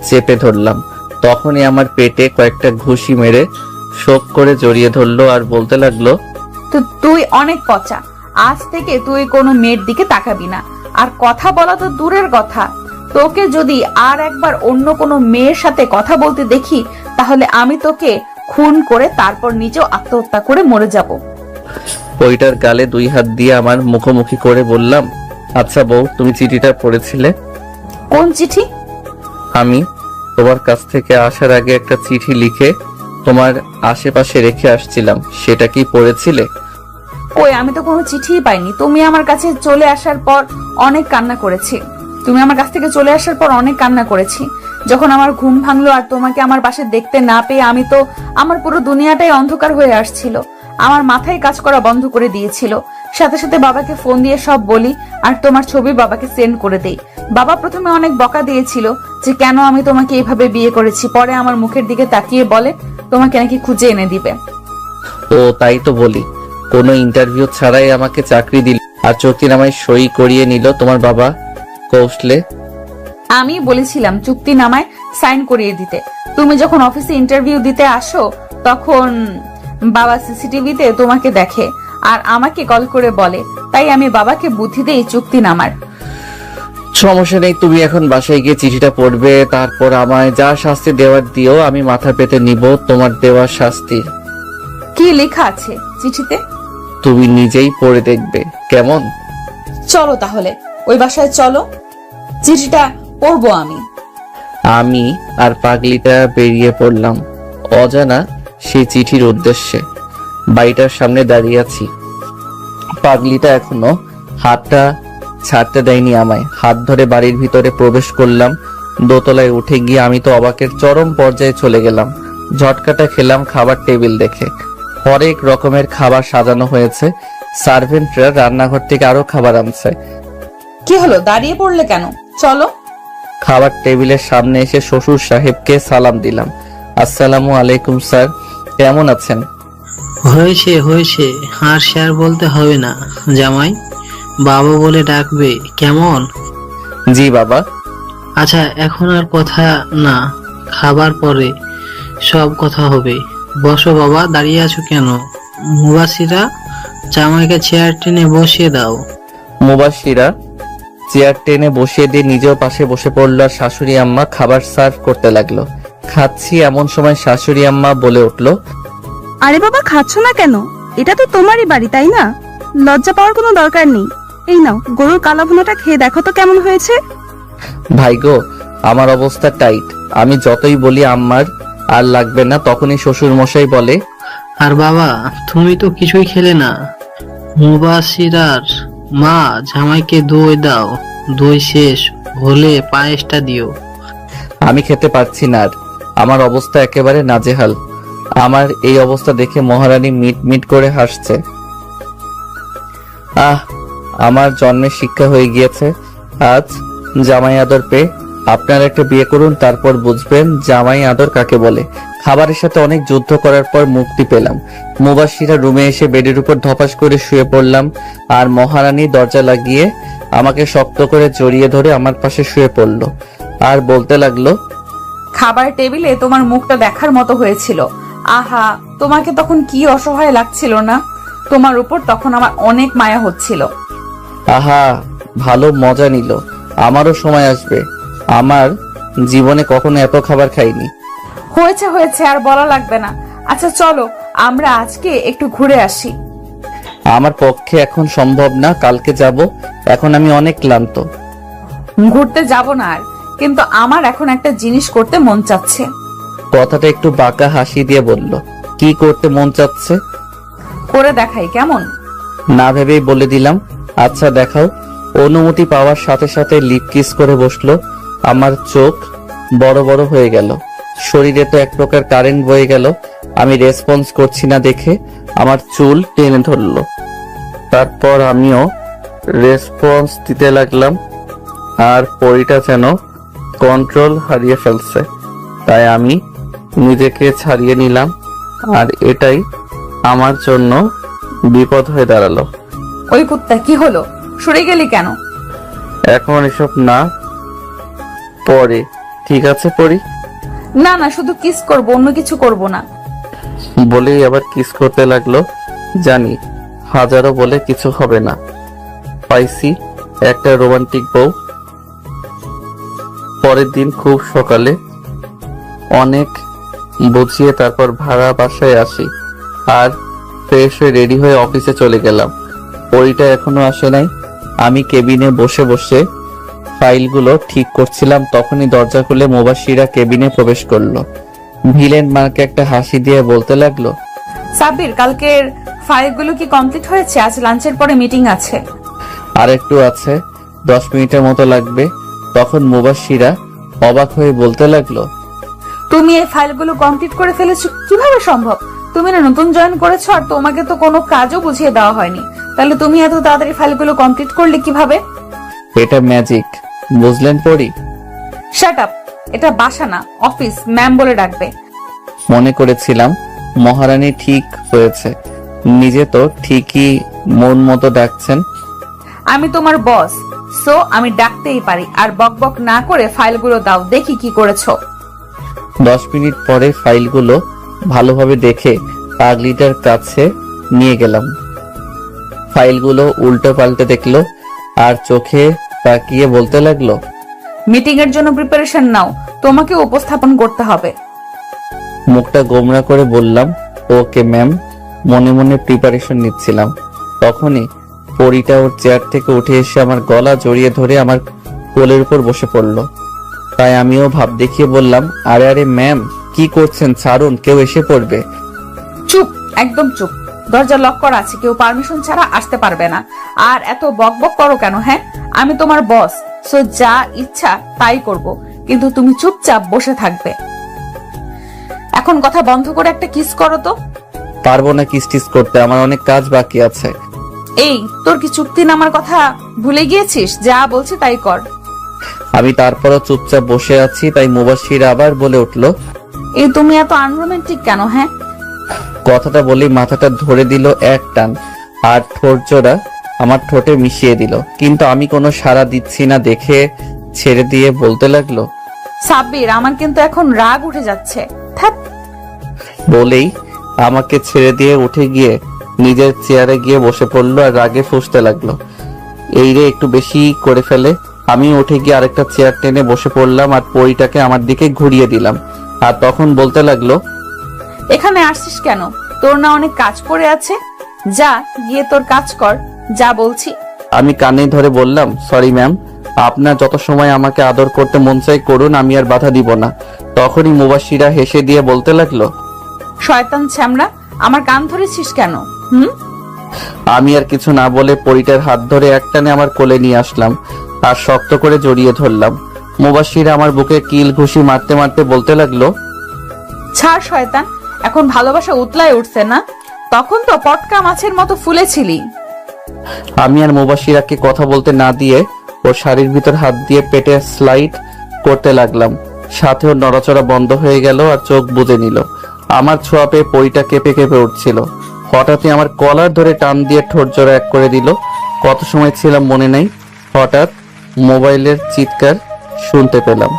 চেপে ধরলাম। তখনই আমার পেটে কয়েকটা ঘুষি মেরে শোক করে জড়িয়ে ধরলো আর বলতে লাগলো, তো তুই অনেক পচা। আজ থেকে তুই কোনো মেয়ের দিকে তাকাবি না। আর কথা বলা তো দূরের কথা, তোকে যদি আর একবার অন্য কোনো মেয়ের সাথে কথা বলতে দেখি, তাহলে আমি তোকে খুন করে তারপর নিজেও আত্মহত্যা করে মরে যাব। পরিটার গালে 2 হাত দিয়ে আমার মুখোমুখি করে বললাম, আচ্ছা বউ, তুমি চিঠিটা পড়েছিলে? কোন চিঠি? আমি তোমার কাছ থেকে আসার আগে একটা চিঠি লিখে তোমার আশেপাশে রেখে আসছিলাম, সেটা কি পড়েছিলে? কই, আমি তো কোনো চিঠিই পাইনি। তুমি আমার কাছে চলে আসার পর অনেক কান্না করেছি। যখন আমার ঘুম ভাঙলো আর তোমাকে আমার পাশে দেখতে না পেয়ে আমি তো, আমার পুরো দুনিয়াটাই অন্ধকার হয়ে আসছিল। আমার মাথায় কাজ করা বন্ধ করে দিয়েছিল। সাথে সাথে বাবাকে ফোন দিয়ে সব বলি আর তোমার ছবি বাবাকে সেন্ড করে দেই। বাবা প্রথমে অনেক বকা দিয়েছিল যে কেন আমি তোমাকে এইভাবে বিয়ে করেছি। পরে আমার মুখের দিকে তাকিয়ে বলে তোমাকে নাকি খুঁজে এনে দিবে। ও তাই তো বলি, কোনো ইন্টারভিউ ছাড়াই আমাকে চাকরি দিল আর চুক্তিনামায় সই করিয়ে নিল তোমার বাবা কৌশলে। আমি বলেছিলাম চুক্তিনামায় সাইন করিয়ে দিতে। তুমি যখন অফিসে ইন্টারভিউ দিতে আসো তখন বাবা সিসিটিভিতে তোমাকে দেখে আর আমাকে কল করে বলে, তাই আমি বাবাকে বুদ্ধি দেই চুক্তিনামার। সমস্যা নেই, তুমি এখন বাসায় গিয়ে চিঠিটা পড়বে, তারপর আমায় যা শাস্তি দেওয়ার দিও, আমি মাথা পেতে নিব তোমার দেওয়া শাস্তি। কি লেখা আছে চিঠিতে? তুমি নিজেই পড়ে দেখবে, কেমন? চলো তাহলে ওই বাসায় চলো, চিঠিটা পড়বো আমি। আমি আর পাগলিটা বেরিয়ে পড়লাম অজানা সেই চিঠির উদ্দেশ্যে। বাড়িটার সামনে দাঁড়িয়ে আছি। পাগলিটা এখনো হাতটা ছাড়তে দেয়নি আমায়। হাত ধরে বাড়ির ভিতরে প্রবেশ করলাম। দোতলায় উঠে গিয়ে আমি তো অবাকের চরম পর্যায়ে চলে গেলাম। ঝটকাটা খেলাম খাবার টেবিল দেখে। হরেক রকমের খাবার সাজানো হয়েছে। সার্ভেন্টরা রান্নাঘর থেকে আরো খাবার আনছে। কি হলো, দাঁড়িয়ে পড়লে কেন? চলো। খাবার টেবিলের সামনে এসে শ্বশুর সাহেবকে সালাম দিলাম। আসসালামু আলাইকুম স্যার। কেমন আছেন? হয়েছে হয়েছে, আর স্যার বলতে হবে না। জামাই বাবা বলে ডাকবে, কেমন? জি বাবা। আচ্ছা, এখন আর কথা না, খাবার পরে সব কথা হবে। বসো বাবা, দাঁড়িয়ে আছো কেন? মুবাসিরা, জামাইকে চেয়ার টেনে বসিয়ে দাও। মুবাশিরা চেয়ার টেনে বসিয়ে দিয়ে নিজেও পাশে বসে পড়লো আর শাশুড়ি আম্মা খাবার সার্ভ করতে লাগলো। খাচ্ছি এমন সময় শাশুড়ি আম্মা বলে উঠলো, আরে বাবা, খাচ্ছ না কেন? এটা তো তোমারই বাড়ি, তাই না? লজ্জা পাওয়ার কোনো দরকার নেই। এই নাও, গরুর কালা ভুনাটা খেয়ে দেখো তো কেমন হয়েছে। ভাই গো, আমার অবস্থা টাইট। আমি যতই বলি আম্মার আর লাগবে না, তখনই শ্বশুর মশাই বলে, আর বাবা, তুমি তো কিছুই খেলে না। মুবাসিরার মা, জামাইকে দই দাও। দই শেষ হলে পায়েসটা দিও। আমি খেতে পারছি না আর। আমার অবস্থা একেবারে নাজেহাল। আমার এই অবস্থা দেখে মহারানী মিট মিট করে হাসছে। আমার জন্মের শিক্ষা হয়ে গিয়েছে আজ জামাই আদর পেয়ে। আপনারা একটা বিয়ে করুন, তারপর বুঝবেন জামাই আদর কাকে বলে। খাবারের সাথে অনেক যুদ্ধ করার পর মুক্তি পেলাম। মুবাশিরা রুমে এসে বেডের উপর ধপাস করে শুয়ে পড়লাম আর মহারানী দরজা লাগিয়ে আমাকে শক্ত করে জড়িয়ে ধরে আমার পাশে শুয়ে পড়লো আর বলতে লাগলো, খাবার টেবিলে তোমার মুখটা দেখার মতো হয়েছিল। আহা, তোমাকে তখন কি অসহায় লাগছিল না? তোমার উপর তখন আমার অনেক মায়া হচ্ছিল। আহা, ভালো মজা নিল। আমারও সময় আসবে। আমার জীবনে কখনো এত খাবার খাইনি। হয়েছে হয়েছে, আর বলা লাগবে না। আচ্ছা চলো, আমরা আজকে একটু ঘুরে আসি। আমার পক্ষে এখন সম্ভব না, কালকে যাব। এখন আমি অনেক ক্লান্ত। ঘুরতে যাব না আর, কিন্তু আমার এখন একটা জিনিস করতে মন চাচ্ছে। কথাটা একটু বাঁকা হাসি দিয়ে বলল, কি করতে মন চাচ্ছে? করে দেখাই, কেমন? না ভেবেই বলে দিলাম, আচ্ছা দেখাও। অনুমতি পাওয়ার সাথে সাথে লিপ কিস করে বসলো। আমার চোখ বড় বড় হয়ে গেল, শরীরে তো এক প্রকার কারেন্ট বয়ে গেল। আমি রেসপন্স করছি না দেখে আমার চুল টেনে ধরলো। তারপর আমিও রেসপন্স দিতে লাগলাম আর পরিটা যেন কন্ট্রোল হারিয়ে ফেলছে। তাই আমি নিজেকে ছাড়িয়ে নিলাম আর এটাই আমার জন্য বিপদ হয়ে দাঁড়ালো। ওই কুত্তা, কি হলো? সরে গেলি কেন? এখন এসব না, পরে। ঠিক আছে পরি। না না, শুধু কিস করব, অন্য কিছু করব না। বলেই আবার কিস করতে লাগলো। জানি হাজারো বলে কিছু হবে না, পাইছি একটা রোমান্টিক বউ। পরের দিন খুব সকালে অনেক বুঝিয়ে তারপর ভাড়া বাসায় আসি আর ফ্রেশ হয়ে রেডি হয়ে অফিসে চলে গেলাম। পরিটা এখনো আসে নাই। আমি কেবিনে বসে বসে ফাইলগুলো ঠিক করছিলাম, তখনই দরজা খুলে মুবাশিরা কেবিনে প্রবেশ করলো। ভিলেন মার্কে একটা হাসি দিয়ে বলতে লাগলো, সাব্বির, কালকের ফাইলগুলো কি কমপ্লিট হয়েছে? আজ লাঞ্চের পরে মিটিং আছে। আর একটু আছে, 10 মিনিটের মতো লাগবে। তখন মুবাশিরা অবাক হয়ে বলতে লাগলো, তুমি এই ফাইলগুলো কমপ্লিট করে ফেলেছো কিভাবে সম্ভব? তুমি না নতুন জয়েন করেছো আর তোমাকে তো কোনো কাজও বুঝিয়ে দেওয়া হয়নি, তাহলে তুমি এত তাড়াতাড়ি ফাইলগুলো কমপ্লিট করলে কিভাবে? এটা ম্যাজিক, বুঝলেন পরি? শাট আপ, এটা বাসা না, অফিস। ম্যাম বলে ডাকবে। মনে করেছিলাম মহারানী ঠিক হয়েছে, নিজে তো ঠিকই মন মতো ডাকছেন। আমি তোমার বস, সো আমি ডাকতেই পারি। আর বক বক না করে ফাইলগুলো দাও, দেখি কি করেছো। 10 মিনিট পরে ফাইলগুলো ভালোভাবে দেখে পাগলিটার কাছে নিয়ে গেলাম। ফাইলগুলো উল্টো পাল্টে দেখলো আর চোখে তাকিয়ে বলতে লাগলো, মিটিং এর জন্য প্রিপারেশন নাও, তোমাকে উপস্থাপন করতে হবে। মুখটা গোমরা করে বললাম, ওকে ম্যাম। মনে মনে প্রিপারেশন নিচ্ছিলাম, তখনই পরিটা ওর চেয়ার থেকে উঠে এসে আমার গলা জড়িয়ে ধরে আমার কোলের উপর বসে পড়লো। তাই আমিও ভাব দেখিয়ে বললাম, আরে আরে ম্যাম, কি করছেন? ছাড়ুন, কেউ এসে পড়বে। চুপ, একদম চুপ। দরজা লক করা আছে, কেউ পারমিশন ছাড়া আসতে পারবে না। আর এত বক বক করো কেন? হ্যাঁ, আমি তোমার বস, সো যা ইচ্ছা তাই করব, কিন্তু তুমি চুপচাপ বসে থাকবে। এখন কথা বন্ধ করে একটা কিস করো তো। পারবো না কিস টিস করতে, আমার অনেক কাজ বাকি আছে। এই, তোর কি চুক্তি নামার কথা ভুলে গিয়েছিস? যা বলছি তাই কর। আমি তারপরও চুপচাপ বসে আছি, তাই মুবাশির আবার বলে উঠলো, এই তুমি এত আনরোমান্টিক কেন? হ্যাঁ, কথাটা বলেই মাথাটা ধরে দিল এক টান আর ঠোঁট জোড়া আমার ঠোঁটে মিশিয়ে দিল, কিন্তু আমি কোনো সাড়া দিচ্ছি না দেখে ছেড়ে দিয়ে বলতে লাগলো, সাব্বির, আমার কিন্তু এখন রাগ উঠে যাচ্ছে। ধ্যাৎ। বলেই আমাকে ছেড়ে দিয়ে উঠে গিয়ে নিজের চেয়ারে গিয়ে বসে পড়লো আর রাগে ফুঁসতে লাগলো। এই রে একটু বেশি করে ফেলে। আমি উঠে গিয়ে আরেকটা চেয়ার টেনে বসে পড়লাম আর পরিটাকে আমার দিকে ঘুরিয়ে দিলাম। আর তখন বলতে লাগলো, এখানে আসছিস কেন? তোর না অনেক কাজ পড়ে আছে? যা গিয়ে তোর কাজ কর, যা বলছি। আমি কানে ধরে বললাম, সরি ম্যাম, আপনার যত সময় আমাকে আদর করতে মন চাই করুন, আমি আর বাধা দিব না। তখনই মুবাশিরা হেসে দিয়ে বলতে লাগলো, শয়তান ছ্যামড়া, আমার কান ধরেছিস কেন? আমি আর কিছু না বলে পরিটার হাত ধরে একটানে আমার কোলে নিয়ে আসলাম আর শক্ত করে জড়িয়ে ধরলাম। মুবাশিরা আমার বুকে কিল ঘুষি মারতে মারতে বলতে লাগলো, ছাড় শয়তান, এখন ভালোবাসা উতলায় উঠছে না? তখন তো পটকা মাছের মতো ফুলেছিলি। আমি আর মুবাশিরাকে কথা বলতে না দিয়ে ওর শাড়ির ভিতর হাত দিয়ে পেটে স্লাইড করতে লাগলাম। সাথে ওর নড়াচড়া বন্ধ হয়ে গেল আর চোখ বুজে নিল। আমার ছোঁয়া পেয়ে পরিটা কেঁপে কেঁপে উঠছিল। হঠাৎই আমার কলার ধরে টান দিয়ে ঠোঁট জোড়া এক করে দিল। কত সময় ছিলাম মনে নাই, হঠাৎ মোবাইলের চিৎকার শুনতে পেলাম।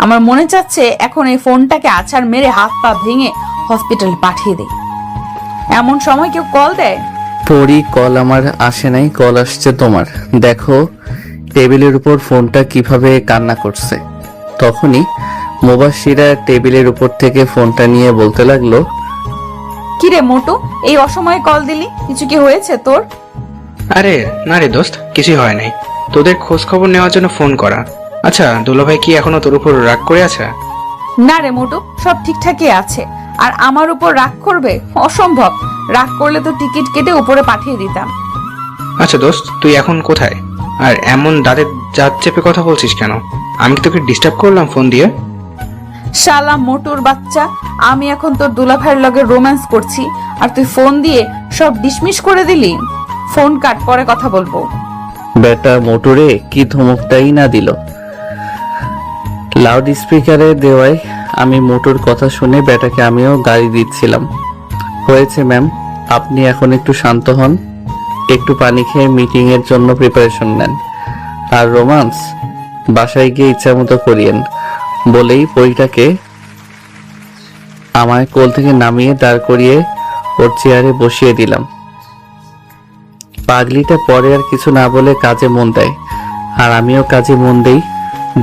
আমার মনে চাচ্ছে এখন এই ফোনটাকে আছাড় মেরে হাত পা ভেঙে হসপিটালে পাঠিয়ে দেই। এমন সময় কেউ কল দেয়? পরি, কল আমার আসে নাই, কল আসছে তোমার। দেখো টেবিলের উপর ফোনটা কিভাবে কান্না করছে। তখনই মুবাশিরা টেবিলের উপর থেকে ফোনটা নিয়ে বলতে লাগলো, কিরে মোটু, এই অসময়ে কল দিলি? কিছু কি হয়েছে তোর? আরে না রে দোস্ত, কিছুই হয় নাই। তোদের খোঁজ খবর নেওয়ার জন্য ফোন করা। আচ্ছা, দুলাভাই কি এখনো তোর উপর রাগ করে আছে? না রে মোটু, সব ঠিকঠাকই আছে। আর আমার উপর রাগ করবে? অসম্ভব। রাগ করলে তো টিকিট কেটে উপরে পাঠিয়ে দিতাম। আচ্ছা দোস্ত, তুই এখন কোথায়? আর এমন দাঁতের জাত চেপে কথা বলছিস কেন? আমি কি তোকে ডিস্টার্ব করলাম ফোন দিয়ে? শালা মোটুর বাচ্চা, আমি এখন তোর দুলাভাইয়ের লগে রোম্যান্স করছি আর তুই ফোন দিয়ে সব ডিসমিস করে দিলি। ফোন কাট, পরে কথা বলবো। বেটা মোটরে কি ধমকটাই না দিল। লাউড স্পিকারে দেওয়ায় আমি মোটর কথা শুনে বেটাকে আমিও গাড়ি দিচ্ছিলাম। হয়েছে ম্যাম, আপনি এখন একটু শান্ত হন, একটু পানি খেয়ে মিটিং এর জন্য প্রিপারেশন নেন। আর রোমান্স বাসায় গিয়ে ইচ্ছা মতো করিয়েন। বলেই পরিটাকে আমায় কোল থেকে নামিয়ে দাঁড় করিয়ে ওর চেয়ারে বসিয়ে দিলাম। পাগলিটা পরে আর কিছু না বলে কাজে মন দেয় আর আমিও কাজে মন দেই।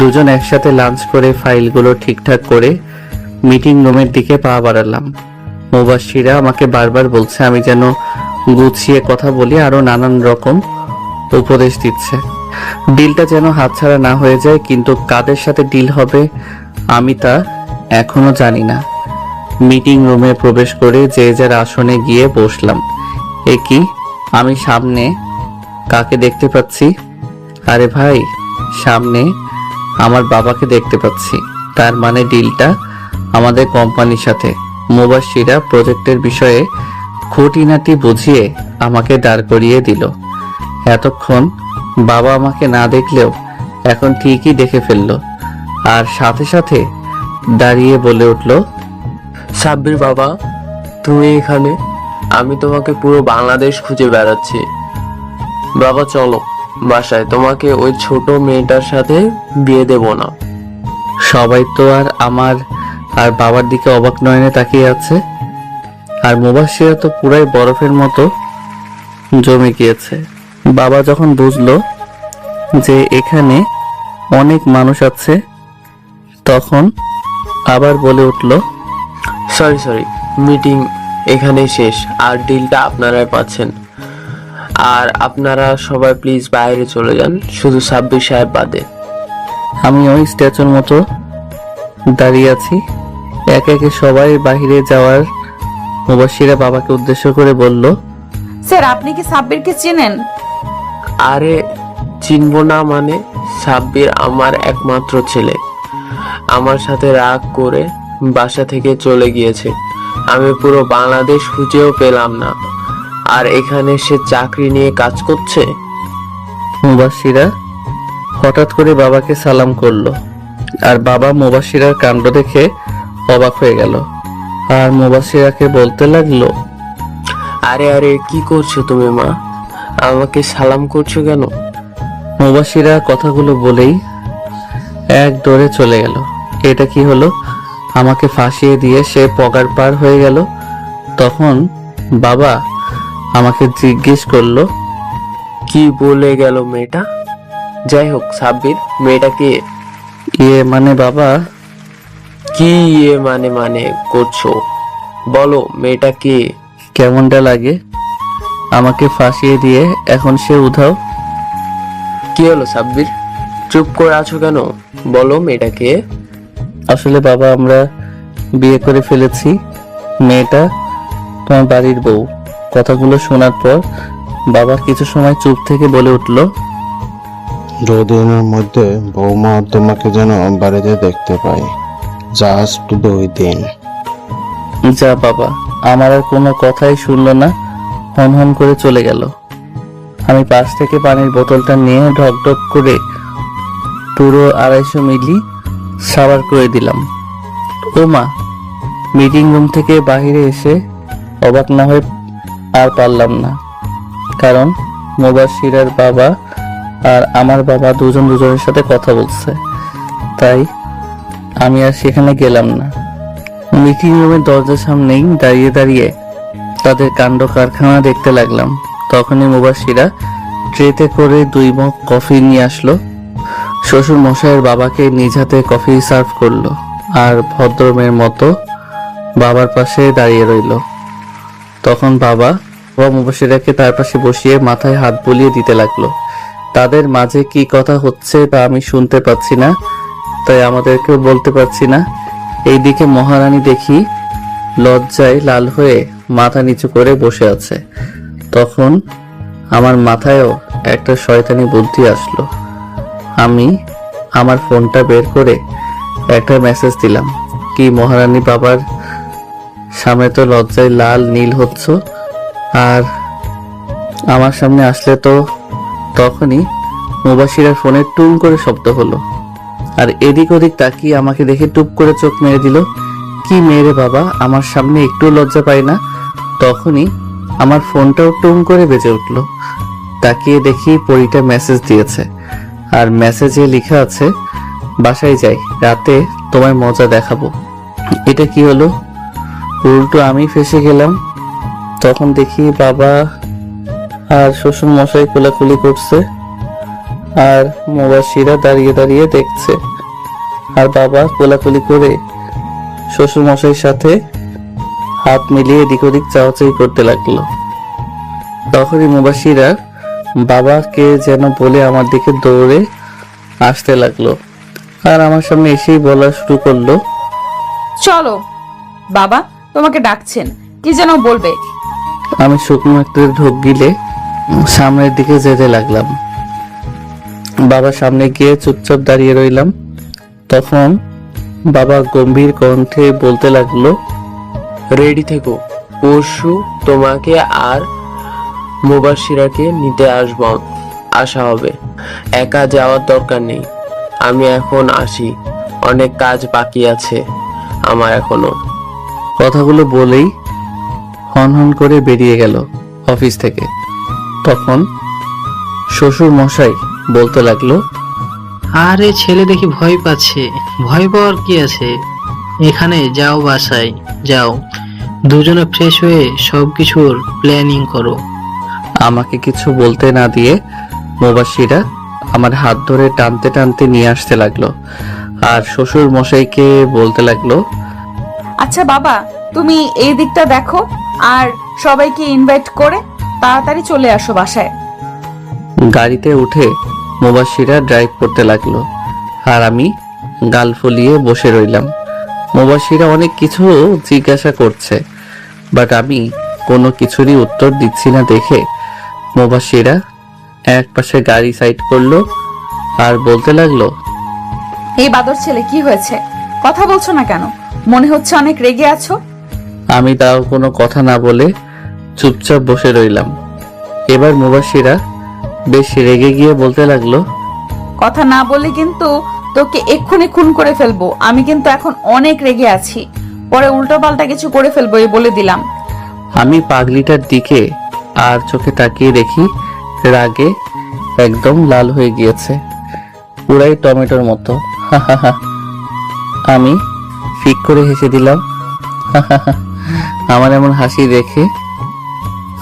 দুজন একসাথে লাঞ্চ করে ফাইলগুলো ঠিকঠাক করে মিটিং রুমের দিকে পা বাড়ালাম। মুবাশিরা আমাকে বারবার বলছে আমি যেন গুছিয়ে কথা বলি, আরো নানান রকম উপদেশ দিচ্ছে। ডিলটা যেন হাতছাড়া না হয়ে যায়, কিন্তু কাদের সাথে ডিল হবে আমি তা এখনো জানি না। মিটিং রুমে প্রবেশ করে যে যার আসনে গিয়ে বসলাম। এ কি, আমি সামনে কাকে দেখতে পাচ্ছি? আরে ভাই, সামনে আমার বাবাকে দেখতে পাচ্ছি। তার মানে ডিলটা আমাদের কোম্পানির সাথে। মুবাশিরা প্রজেক্টের বিষয়ে খুঁটিনাটি বুঝিয়ে আমাকে দাঁড় করিয়ে দিল। এতক্ষণ বাবা আমাকে না দেখলেও এখন ঠিকই দেখে ফেললো আর সাথে সাথে দাঁড়িয়ে বলে উঠলো, সাব্বির বাবা, তুমি এখানে? আমি তোমাকে পুরো বাংলাদেশ খুঁজে বেড়াচ্ছি। বাবা চলো বাসায়, তোমাকে ওই ছোট মেয়েটার সাথে বিয়ে দেব না। সবাই তো আর আমার আর বাবার দিকে অবাক নয়নে তাকিয়ে আছে। আর মুবাশিরা তো পুরাই বরফের মতো জমে গিয়েছে। বাবা যখন বুঝলো যে এখানে অনেক মানুষ আছে, তখন আবার বলে উঠলো, সরি, মিটিং এখানেই শেষ, আর ডিলটা আপনারাই পাচ্ছেন। আর আপনারা সবাই প্লিজ বাইরে চলে যান, শুধু সাব্বির সাহেব বাদে। আমি ওই স্ট্যাচুর মতো দাঁড়িয়ে আছি। একে একে সবাই বাইরে যাওয়ার মুবাশিরা বাবাকে উদ্দেশ্য করে বলল, স্যার, আপনি কি সাব্বিরকে চেনেন? আরে চিনবো না মানে? সাব্বির আমার একমাত্র ছেলে। আমার সাথে রাগ করে বাসা থেকে চলে গিয়েছে। আমি পুরো বাংলাদেশ খুঁজেও পেলাম না, আর এখানে সে চাকরি নিয়ে কাজ করছে। মুবাশিরা হঠাৎ করে বাবাকে সালাম করলো আর বাবা মুবাশিরার কাণ্ড দেখে অবাক হয়ে গেল। আর মুবাশিরাকে বলতে লাগলো, আরে আরে কি করছো তুমি মা? আমাকে সালাম করছো কেন? মুবাশিরা কথাগুলো বলেই এক দৌড়ে চলে গেল। এটা কি হলো? আমাকে ফাঁসিয়ে দিয়ে সে পগার পার হয়ে গেল। তখন বাবা আমাকে জিজ্ঞেস করলো, কি বলে গেল মেয়েটা? যাই হোক সাব্বির, মেয়েটা কে? মানে বাবা, কি মানে করছো? বলো মেয়েটা কে? কেমনটা লাগে আমাকে ফাঁসিয়ে দিয়ে এখন সে উধাও? কি হলো সাব্বির, চুপ করে আছো কেন? বলো মেয়েটা কে? আসলে বাবা, আমরা বিয়ে করে ফেলেছি। মেয়েটা তোমার বাড়ির বউ। কথাগুলো শোনার পর বাবা কিছু সময় চুপ থেকে বলে উঠলো, 2 দিনের মধ্যে বৌমা তোমাকে যেন বাড়িতে দেখতে পাই। জাস্ট 2 দিন। যা বাবা। আমার আর কোনো কথাই শুনলো না, হন হন করে চলে গেল। আমি পাশ থেকে পানির বোতলটা নিয়ে ঢক ঢক করে পুরো 250 মিলি সাবার করে দিলাম। ও মা! মিটিং রুম থেকে বাইরে এসে অবাক না হয়ে আর পারলাম না, কারণ মুবাশিরার বাবা আর আমার বাবা দুজনের সাথে কথা বলছে। তাই আমি আর সেখানে গেলাম না। মিটিং রুমের দরজার সামনেই দাঁড়িয়ে দাঁড়িয়ে তাদের কাণ্ড কারখানা দেখতে লাগলাম। তখনই মুবাশিরা ট্রেতে করে 2 মগ কফি নিয়ে আসলো। শ্বশুর মশাইয়ের বাবাকে নিজ হাতে কফি সার্ভ করলো আর ভদ্রমের মতো বাবার পাশে দাঁড়িয়ে রইল। তখন বাবা মুবাশিরাকে তার পাশে বসিয়ে মাথায় হাত বুলিয়ে দিতে লাগলো। তাদের মাঝে কি কথা হচ্ছে তা আমি শুনতে পাচ্ছি না, তাই আমাদেরকেও বলতে পারছি না। এইদিকে মহারানী দেখি লজ্জায় লাল হয়ে মাথা নিচু করে বসে আছে। তখন আমার মাথায়ও একটা শয়তানি বুদ্ধি আসলো। আমি আমার ফোনটা বের করে একটা মেসেজ দিলাম, কি মহারানী বাবার সামনে তো লজ্জায় লাল নীল হচ্ছ, আর আমার সামনে আসলে তো। তখনই মুবাশিরার ফোনে টুং করে শব্দ হলো, আর এদিক ওদিক তাকিয়ে আমাকে দেখে টুপ করে চোখ মেরে দিল। কি মেরে বাবা, আমার সামনে একটু লজ্জা পাই না। তখনই আমার ফোনটাও টুং করে বেজে উঠল। তাকিয়ে দেখি পরীটা মেসেজ দিয়েছে, আর মেসেজে লেখা আছে, বাসায় যাই, রাতে তোমায় মজা দেখাবো। এটা কি হলো? উল্টো আমি ফেসে গেলাম। তখন দেখি বাবা আর শ্বশুর মশাই কোলাকুলি করছে, আর মুবাশিরা দাঁড়িয়ে দাঁড়িয়ে দেখছে, আর বাবা কোলাকুলি করে শ্বশুর মশাইয়ের সাথে হাত মিলিয়ে এদিক ওদিক চাওয়াচাই করতে লাগলো। তখনই মুবাশিরা বাবাকে যেন বলে আমার দিকে দৌড়ে আসতে লাগলো, আর আমার সামনে এসেই বলা শুরু করলো, চলো বাবা, তোমাকে ডাকছেন, কি যেন বলবে। আমি শুকনো একটা ঢোক গিলে সামনের দিকে যেতে লাগলাম। বাবার সামনে গিয়ে চুপচাপ দাঁড়িয়ে রইলাম। তখন বাবা গম্ভীর কণ্ঠে বলতে লাগলো, রেডি থেকো, পরশু তোমাকে আর মুবাশিরাকে নিতে আসা হবে। একা যাওয়ার দরকার নেই, আমি এখন আসি, অনেক কাজ বাকি আছে আমার এখনো। কথাগুলো বলেই হন হন করে বেরিয়ে গেল অফিস থেকে। তখন শ্বশুর মশাই বলতে লাগলো, আরে ছেলে দেখি ভয় পাচ্ছে। ভয় পাওয়ার কি আছে? এখানে যাও, বাসায় যাও, দুজনে ফ্রেশ হয়ে সবকিছুর প্ল্যানিং করো। আমাকে কিছু বলতে না দিয়ে মুবাশিরা আমার হাত ধরে টানতে টানতে নিয়ে আসতে লাগলো, আর শ্বশুর মশাইকে বলতে লাগলো, আচ্ছা বাবা, তুমি এই দিকটা দেখো, আর সবাইকে ইনভাইট করে তাড়াতাড়ি চলে আসো বাসায়। গাড়িতে উঠে মুবাশিরা ড্রাইভ করতে লাগলো, আর আমি গাল ফুলিয়ে বসে রইলাম। মুবাশিরা অনেক কিছু জিজ্ঞাসা করছে, বাট আমি কোনো কিছুরই উত্তর দিচ্ছি না দেখে মুবাশিরা এক পাশে গাড়ি সাইড করলো আর বলতে লাগলো, এই বাদর ছেলে, কি হয়েছে? কথা বলছো না কেন? মনে হচ্ছে অনেক রেগে আছো। আমি তাও কোনো কথা না বলে চুপচাপ বসে রইলাম। এবার মুবাশিরা বেশ রেগে গিয়ে বলতে লাগলো, কথা না বলে কিন্তু তোকে এক্ষুনি খুন করে ফেলবো। আমি কিন্তু এখন অনেক রেগে আছি। পরে উল্টো পাল্টা কিছু করে ফেলবো এই বলে দিলাম। আমি পাগলিটার দিকে আর চোখে তাকিয়ে দেখি রাগে একদম লাল হয়ে গিয়েছে, পুরাই টমেটোর মতো। আমি ফিক করে হেসে দিলাম। আমার এমন হাসি দেখে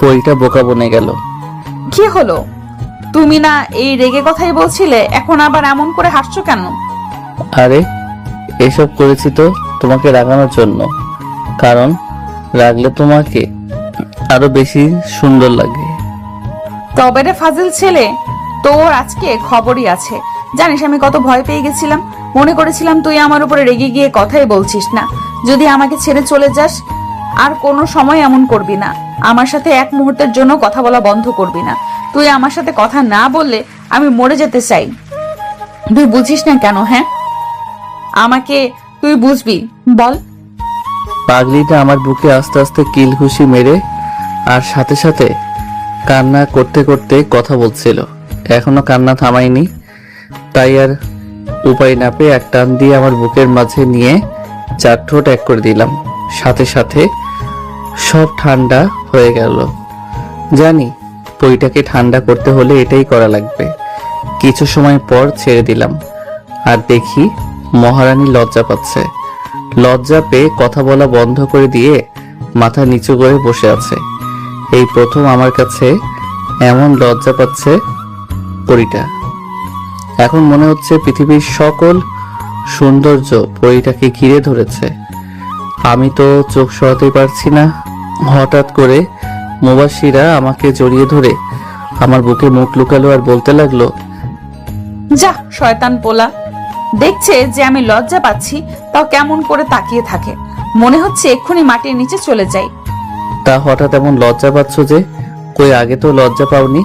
পরিটা বোকা বনে গেল। কি হলো? তুমি না এই রেগে কথাই বলছিলে, এখন আবার এমন করে হাসছো কেন? আরে এসব করেছি তো তোমাকে রাগানোর জন্য, কারণ রাগলে তোমাকে আরো বেশি সুন্দর লাগে। তবে রে ফাজিল ছেলে, তোর আজকে খবরই আছে। জানিস আমি কত ভয় পেয়ে গেছিলাম, মনে করেছিলাম তুই আমার উপরে রেগে গিয়ে কথাই বলছিস না। যদি আমাকে ছেড়ে চলে যাস আর কোনো সময় এমন করবি না, আমার সাথে এক মুহূর্তের জন্য কথা বলা বন্ধ করবি না। তুই আমার সাথে কথা না বললে আমি মরে যেতে চাই। তুই বুঝিস না কেন? হ্যাঁ, আমাকে তুই বুঝবি, বল। পাগলিটা আমার বুকে আস্তে আস্তে কিল ঘুষি মেরে আর সাথে সাথে কান্না করতে করতে কথা বলছিল। এখনো কান্না থামায়নি, তাই আর উপায় না পেয়ে এক টান দিয়ে আমার বুকের মাঝে নিয়ে চার ঠোঁট এক করে দিলাম। সাথে সাথে সব ঠান্ডা হয়ে গেল। জানি পইটাকে ঠান্ডা করতে হলে এটাই করা লাগবে। কিছু সময় পর ছেড়ে দিলাম আর দেখি মহারানী লজ্জা পাচ্ছে। লজ্জা পেয়ে কথা বলা বন্ধ করে দিয়ে মাথা নিচু করে বসে আছে। এই প্রথম আমার কাছে এমন লজ্জা পাচ্ছে পরিটা। এখন মনে হচ্ছে পৃথিবীর সকল সৌন্দর্য পরিটাকে ঘিরে ধরেছে। আমি তো চোখ সরাতেই পারছি না। হঠাৎ করে মুবাশিরা আমাকে জড়িয়ে ধরে আমার বুকে মুখ লুকালো আর বলতে লাগলো, যা শয়তান পোলা। দেখছে যে আমি লজ্জা পাচ্ছি, তাও কেমন করে তাকিয়ে থাকে, মনে হচ্ছে এক্ষুনি মাটির নিচে চলে যাই। তা হঠাৎ এমন লজ্জা পাচ্ছ যে? কই আগে তো লজ্জা পাওনি?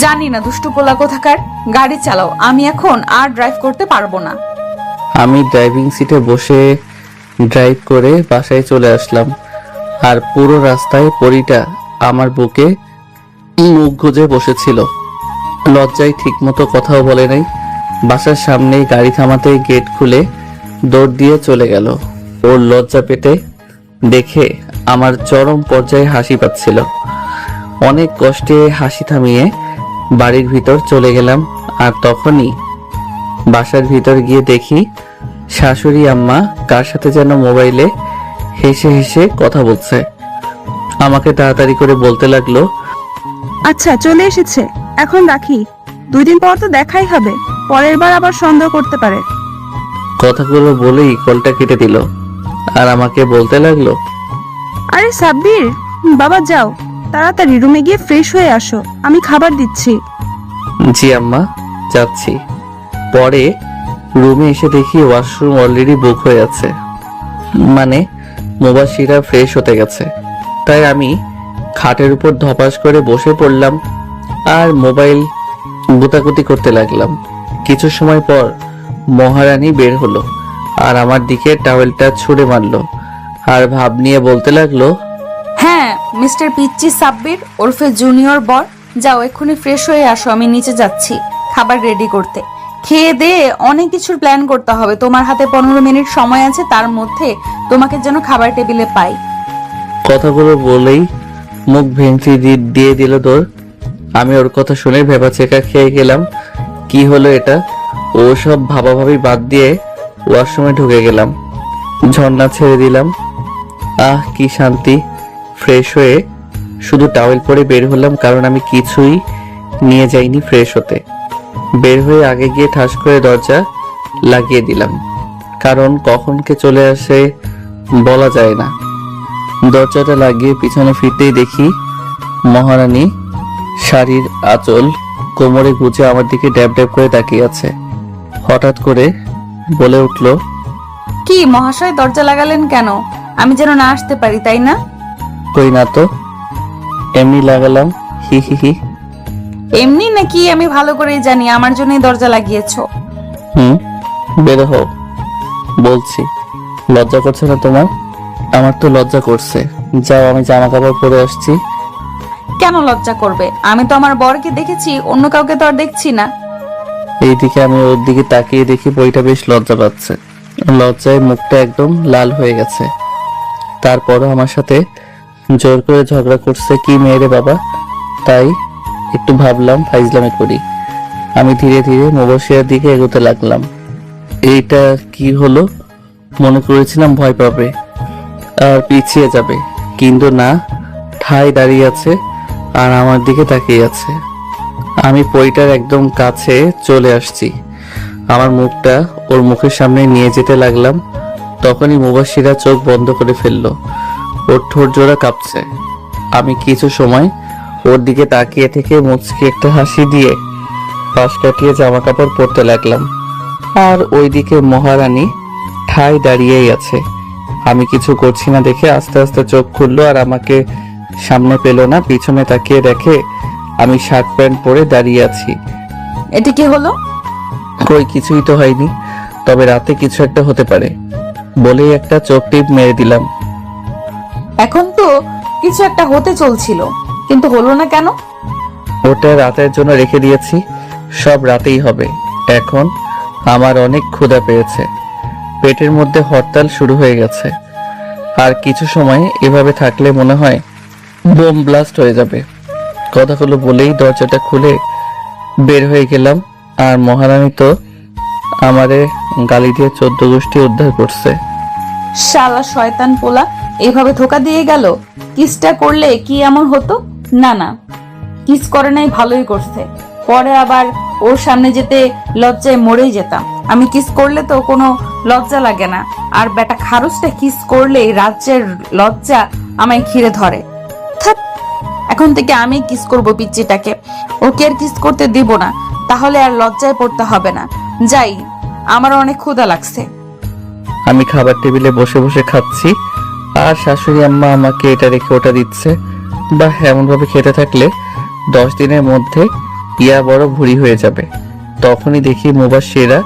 জানি না দুষ্টু পোলা কোথাকার। গাড়ি চালাও, আমি এখন আর ড্রাইভ করতে পারবো না। আমি ড্রাইভিং সিটে বসে ড্রাইভ করে বাসায় চলে আসলাম। আর পুরো রাস্তায় পরিটা আমার বুকে মুখ গুজে বসেছিল। লজ্জায় ঠিকমতো কথাও বলে নাই। বাসার সামনেই গাড়ি থামাতেই গেট খুলে দৌড় দিয়ে চলে গেল। ওর লজ্জা পেতে দেখে আমার চরম পর্যায়ে হাসি পাচ্ছিল। অনেক কষ্টে হাসি থামিয়ে বাড়ির ভিতর চলে গেলাম। আর তখনই বাসার ভিতর গিয়ে দেখি শাশুড়ি আম্মা কার সাথে যেন মোবাইলে হেসে হেসে কথা বলছে। আমাকে তাড়াতাড়ি করে বলতে লাগলো, আচ্ছা চলে এসেছে, এখন রাখি। 2 দিন পর তো দেখাই হবে, পরের বার আবার সন্দেহ করতে পারে। কথাগুলো বলেই কলটা কেটে দিল আর আমাকে বলতে লাগলো, আরে সাব্বির, বাবা যাও, তাড়াতাড়ি রুমে গিয়ে ফ্রেশ হয়ে আসো, আমি খাবার দিচ্ছি। জি আম্মা, যাচ্ছি। পরে রুমে এসে দেখি ওয়াশরুম অলরেডি বুক হয়ে আছে, মানে মুবাশিরা ফ্রেশ হতে গেছে। তাই আমি খাটের উপর ধপাস করে বসে পড়লাম আর মোবাইল গুতাগুতি করতে লাগলাম। কিছু সময় পর মহারানী বের হলো আর আমার দিকে টাওয়েলটা ছুঁড়ে মারলো আর ভাব নিয়ে বলতে লাগলো, হ্যাঁ মিস্টার পিচ্চি সাব্বির ওরফে জুনিয়র বর, যাও এক্ষুনি ফ্রেশ হয়ে আসো, আমি নিচে যাচ্ছি খাবার রেডি করতে। খেয়ে দিয়ে অনেক কিছুর প্ল্যান করতে হবে। তোমার হাতে 15 মিনিট সময় আছে, তার মধ্যে তোমাকে যেন খাবার টেবিলে পাই। কথাগুলো বলেই মুখ ভেঙচি দিয়ে দিল তোর। আমি ওর কথা শুনে ভেবাচেকা খেয়ে গেলাম। কি হলো এটা? ও সব ভাবাভাবি বাদ দিয়ে ওয়াশরুমে ঢুকে গেলাম। ঝর্ণা ছেড়ে দিলাম। আহ কি শান্তি। ফ্রেশ হয়ে শুধু টাওয়েল পরে বের হলাম, কারণ আমি কিছুই নিয়ে যাইনি ফ্রেশ হতে। বের হয়ে আগে গিয়ে ঠাস করে দরজা লাগিয়ে দিলাম, কারণ কখন কে চলে আসে বলা যায় না। দরজাটা লাগিয়ে পিছনে ফিরতেই দেখি মহারানী শাড়ির আঁচল কোমরে গুজে আমার দিকে ড্যাব ড্যাব করে তাকিয়ে আছে। হঠাৎ করে বলে উঠল, কি মহাশয়, দরজা লাগালেন কেন? আমি যেন না আসতে পারি, তাই না? কই না তো, এমনি লাগালাম, হি হি হি। এমনি নাকি? আমি ভালো করেই জানি আমার জন্যই দরজা লাগিয়েছো। বের হও বলছি। লজ্জা করছে না তোমার? আমার তো লজ্জা করছে। যাও, আমি জামা কাপড় পরে আসছি। কেন লজ্জা করবে? আমি তো আমার বরকে দেখেছি, অন্য কাউকে তো আর দেখছি না। এইদিকে আমি ওর দিকে তাকিয়ে দেখি বইটা বেশ লজ্জা পাচ্ছে লজ্জায় মুখটা একদম লাল হয়ে গেছে। তারপরও আমার সাথে জোর করে ঝগড়া করছে। কি মেয়েরে বাবা, তাই একটু ভাবলাম ফাইজলামি করি। আমি ধীরে ধীরে মুবাশিরার দিকে এগোতে লাগলাম। এইটা কি হলো, মনে করেছিলাম ভয় পাবে আর পিছিয়ে যাবে, কিন্তু না, ঠায় দাঁড়িয়ে আছে আর আমার দিকে তাকিয়ে আছে। আমি পরিটার একদম কাছে চলে আসছি, আমার মুখটা ওর মুখের সামনে নিয়ে যেতে লাগলাম। তখনই মুবাশিরা চোখ বন্ধ করে ফেললো, ওর ঠোঁট জোড়া কাঁপছে। আমি কিছু সময় ওর দিকে তাকিয়ে থেকে মুচকি একটা হাসি দিয়ে পাশ কাটিয়ে জামা কাপড় পরতে লাগলাম। আর ওইদিকে মহারানী ঠায় দাঁড়িয়েই আছে। আমি কিছু করছি না দেখে আস্তে আস্তে চোখ খুললো আর আমাকে সামনে পেল না, পিছনে তাকিয়ে দেখে আমি শার্ট প্যান্ট পরে দাঁড়িয়ে আছি। এটা কি হলো? কই কিছুই তো হয়নি, তবে রাতে কিছু একটা হতে পারে বলেই একটা চোখ টিপ মেরে দিলাম। এখন তো কিছু একটা হতে চলছিল, কিন্তু হলো না কেন? ওটা রাতের জন্য রেখে দিয়েছি, সব রাতেই হবে। এখন আমার অনেক ক্ষুধা পেয়েছে, পেটের মধ্যে হরতাল শুরু হয়ে গেছে। আর কিছু সময় এভাবে থাকলে মনে হয় বোম ব্লাস্ট হয়ে যাবে। কথাগুলো বলেই দরজাটা খুলে বের হয়ে গেলাম। আর মহারানী তো আমারে গালি দিয়ে 14 গোষ্ঠী উদ্ধার করছে। শালা শয়তান পোলা এভাবে ধোকা দিয়ে গেল। কিসটা করলে কি এমন হতো? না না, কিস করে নাই, ভালোই করছে। পরে আবার ওর সামনে যেতে লজ্জায় মরেই যেতাম। আমি কিস করলে তো কোনো লজ্জা লাগে না, আর বেটা খারুসটা কিস করলে রাজ্যের লজ্জা আমায় ঘিরে ধরে। থাক, এখন থেকে আমি কিস করব পিচ্চিটাকে, ওকে আর কিস করতে দিব না, তাহলে আর লজ্জায় পড়তে হবে না। যাই, আমার অনেক ক্ষুধা লাগছে। আমি খাবার টেবিলে বসে বসে খাচ্ছি আর শাশুড়ি আম্মা আমাকে এটা রেখে ওটা দিচ্ছে। বা এমন ভাবে খেতে থাকলে 10 দিনের মধ্যে ইয়া বড় ভুঁড়ি হয়ে যাবে। তখনই দেখি মুবাশিরা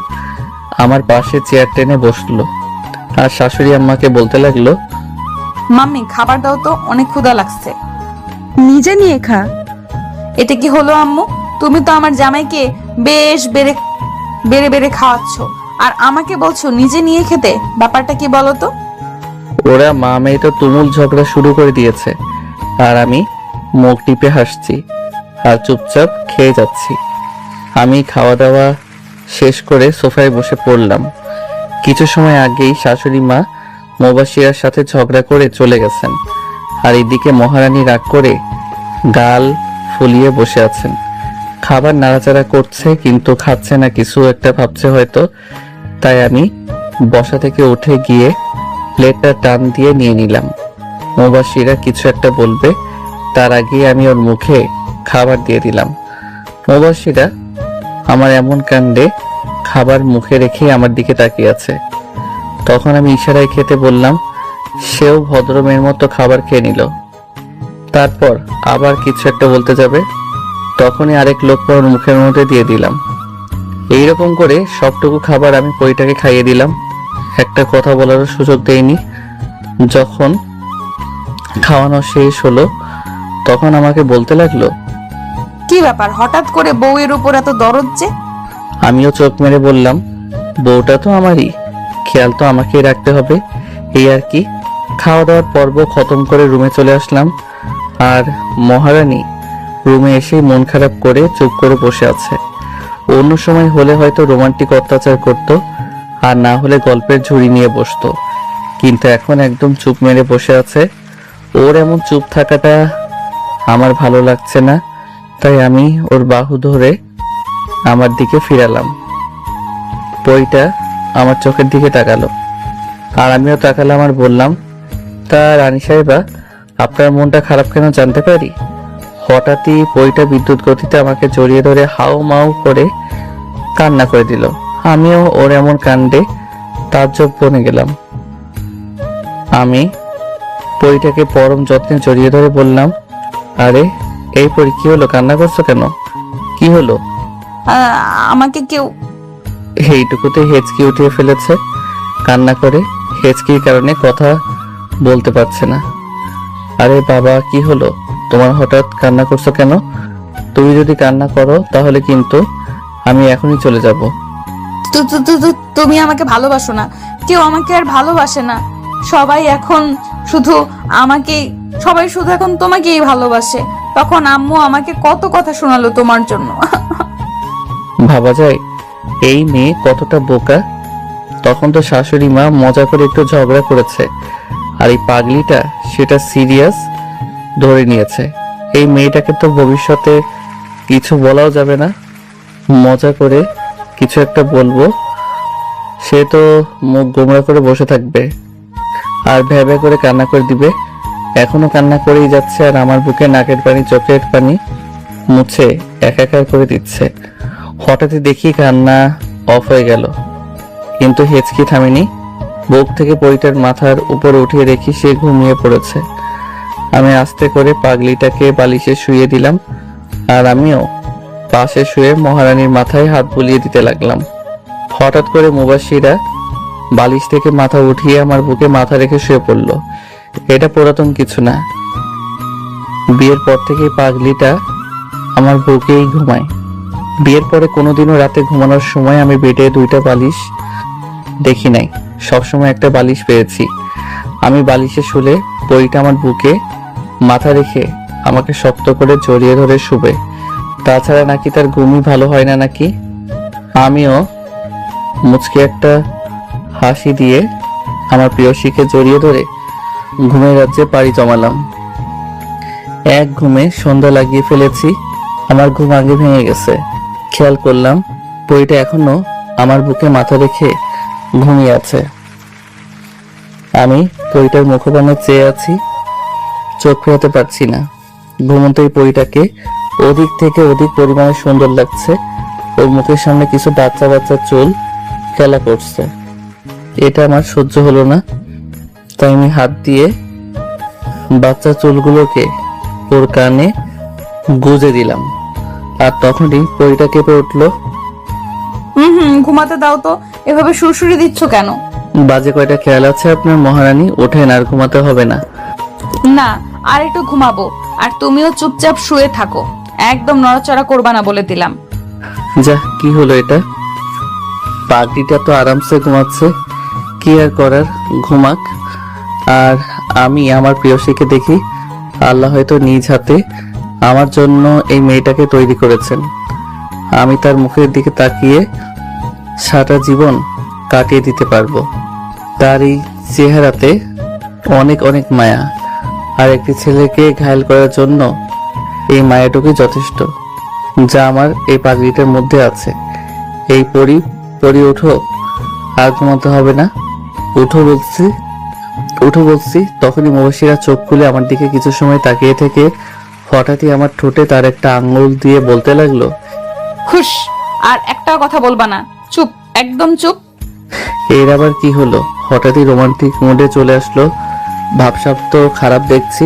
আমার পাশে চেয়ার টেনে বসলো আর শাশুড়ি আম্মাকে বলতে লাগলো, মাম্মি খাবার দাও তো, অনেক ক্ষুধা লাগছে। নিজে নিয়ে খা। এটা কি হলো আম্মু? তুমি তো আমার জামাইকে বেশ বেড়ে বেড়ে বেড়ে খাওয়াচ্ছ, আর আমাকে বলছো নিজে নিয়ে খেতে। ব্যাপারটা কি বলো তো? ওরা মা মেয়ে তো তুমুল ঝগড়া শুরু করে দিয়েছে আর আমি মুখ টিপে হাসছি আর চুপচাপ খেয়ে যাচ্ছি। আমি খাওয়া দাওয়া শেষ করে সোফায় বসে পড়লাম। কিছু সময় আগেই শাশুড়ি মা মুবাশিরার সাথে ঝগড়া করে চলে গেছেন, আর এদিকে মহারানী রাগ করে গাল ফুলিয়ে বসে আছেন। খাবার নাড়াচাড়া করছে কিন্তু খাচ্ছে না, কিছু একটা ভাবছে হয়তো। তাই আমি বসা থেকে উঠে গিয়ে প্লেটটা টান দিয়ে নিয়ে নিলাম। মুবাশিরা কিছু একটা বলবে তার আগে আমি ওর মুখে খাবার দিয়ে দিলাম। মুবাশিরা আমার এমন কাণ্ডে খাবার মুখে রেখে আমার দিকে তাকিয়ে আছে। তখন আমি ইশারায় খেতে বললাম, সেও ভদ্র মেয়ের মতো খাবার খেয়ে নিল। তারপর আবার কিছু একটা বলতে যাবে, তখনই আরেক লোক ওর মুখের মধ্যে দিয়ে দিলাম। এইরকম করে সবটুকু খাবার আমি পরিটাকে খাইয়ে দিলাম, একটা কথা বলারও সুযোগ দেয়নি। যখন খাওয়ানো শেষ হলো তখন আমাকে বলতে লাগলো, কি ব্যাপার, হঠাৎ করে বউয়ের উপর এত দরদ যে? আমিও চোখ মেরে বললাম, বউটা তো আমারই, খেয়াল তো আমাকেই রাখতে হবে, এই আর কি। খাওয়া দাওয়ার পর্ব খতম করে রুমে চলে আসলাম। আর মহারানী রুমে এসেই মন খারাপ করে চুপ করে বসে আছে। অন্য সময় হলে হয়তো রোমান্টিক অত্যাচার করত, আর না হলে গল্পের ঝুড়ি নিয়ে বসতো, কিন্তু এখন একদম চুপ মেরে বসে আছে। ওর এমন চুপ থাকাটা আমার ভালো লাগছে না, তাই আমি ওর বাহু ধরে আমার দিকে ফিরালাম। পরিটা আমার চোখের দিকে তাকালো আর আমিও তাকালাম আর বললাম, তা রানী সাহেবা, আপনার মনটা খারাপ কেন জানতে পারি? হঠাৎই পরিটা বিদ্যুৎ গতিতে আমাকে জড়িয়ে ধরে হাউ মাউ করে কান্না করে দিল। আমিও ওর এমন কাণ্ডে তাজ্জব বনে গেলাম। আমি পরিটাকে পরম যত্নে জড়িয়ে ধরে বললাম, আরে এই পরি, কি হলো, কান্না করছো কেন? কি হলো? আমাকে কেউ এইটুকুতে হেঁচকি উঠিয়ে ফেলেছে কান্না করে। হেঁচকির কারণে কথা বলতে পারছে না। আরে বাবা, কি হলো তোমার, হঠাৎ কান্না করছো কেন? তুমি যদি কান্না করো তাহলে কিন্তু আমি এখনই চলে যাব। তুমি আমাকে ভালোবাসো না, কেউ আমাকে আর ভালোবাসে না, সবাই এখন শুধু এখন তোমাকেই ভালোবাসে। তখন আম্মু আমাকে কত কথা শোনালো তোমার জন্য। ভাবা যায় এই মেয়ে কতটা বোকা। তখন তো শাশুড়ি মা মজা করে একটু ঝগড়া করেছে, আর এই পাগলিটা সেটা সিরিয়াস ধরে নিয়েছে। এই মেয়েটাকে তো ভবিষ্যতে কিছু বলাও যাবে না, মজা করে কিছু একটা বলবো, সে তো মুখ গোমড়া করে বসে থাকবে আর ভ্যা ভ্যা করে কান্না করে দিবে। এখনো কান্না করেই যাচ্ছে, আর আমার বুকে নাকের পানি চোখের পানি মুছে একাকার করে দিচ্ছে। হঠাৎই দেখি কান্না অফ হয়ে গেল, কিন্তু হেঁচকি থামেনি। বুক থেকে পরিটার মাথার উপর উঠিয়ে দেখি সে ঘুমিয়ে পড়েছে। আমি আস্তে করে পাগলিটাকে বালিশে শুইয়ে দিলাম, আর আমিও পাশে শুয়ে মহারানীর মাথায় হাত বুলিয়ে দিতে লাগলাম। হঠাৎ করে মুবাশিরা বালিশ থেকে মাথা উঠিয়ে আমার বুকে মাথা রেখে শুয়ে পড়ল। এটা পুরাতন কিছু না, বিয়ের পর থেকে পাগলিটা আমার বুকেই ঘুমায়। বিয়ের পরে কোনোদিনও রাতে ঘুমানোর সময় আমি বেডে দুইটা বালিশ দেখি নাই, সবসময় একটা বালিশ পেয়েছি। আমি বালিশে শুলে পরিটা আমার বুকে মাথা রেখে আমাকে শক্ত করে জড়িয়ে ধরে শুবে। তাছাড়া নাকি তার ঘুমই ভালো হয় না নাকি। আমিও মুচকে একটা হাসি দিয়ে আমার প্রিয়সীকে জড়িয়ে ধরে ঘুমের রাজ্যে পাড়ি জমালাম। এক ঘুমে সন্ধ্যা লাগিয়ে ফেলেছি, আমার ঘুম আগে ভেঙে গেছে। খেয়াল করলাম পরিটা এখনো আমার বুকে মাথা রেখে ঘুমিয়ে আছে। আমি পরিটার মুখপানে চেয়ে আছি, চোখ ফেরাতে পারছি না। ঘুমন্ত এই পরিটাকে অধিক থেকে অধিক পরিমাণে সুন্দর লাগছে। ওর মুখের সামনে কিছু বাচ্চা বাচ্চা চুল খেলা করছে। এটা আমার সহ্য হলো না, তাই আমি হাত দিয়ে বাচ্চা চুলগুলোকে ওর কানে গুজে দিলাম। আর তখনই পরিটা কেঁপে উঠলো। ঘুমাতে দাও তো, এভাবে সুরসুরি দিচ্ছ কেন? বাজে কয়টা খেয়াল আছে আপনার মহারানী? ওঠেন, আর ঘুমাতে হবে না। না, আর একটু ঘুমাবো। আর তুমিও চুপচাপ শুয়ে থাকো, একদম নড়াচড়া করবা না বলে দিলাম। যা, কি হলো এটা? পাগড়িটা তো আরামসে ঘুমাচ্ছে, কি আর করার, ঘুমাক। আর আমি আমার প্রিয়সীকে দেখি, আল্লাহ হয়তো নিজ হাতে আমার জন্য এই মেয়েটাকে তৈরি করেছেন। আমি তার মুখের দিকে তাকিয়ে সারা জীবন কাটিয়ে দিতে পারবো। তার এই চেহারাতে অনেক অনেক মায়া, আর একটি ছেলেকে ঘায়েল করার জন্য এই মায়াটুকুই যথেষ্ট, যা আমার এই পাগড়িটার মধ্যে আছে। এই পরি ওঠো, আর ঘুমাতে হবে না। উঠো বলছি। তখনই মুবাশিরা চোখ খুলে আমার দিকে কিছু সময় তাকিয়ে থেকে হঠাৎই আমার ঠোঁটে তার একটা আঙ্গুল দিয়ে বলতে লাগলো, খুশ, আর একটা কথা বলবা না, চুপ, একদম চুপ। এর আবার কি হলো? হঠাৎই রোমান্টিক মুডে চলে আসলো, ভাবসাব তো খারাপ দেখছি।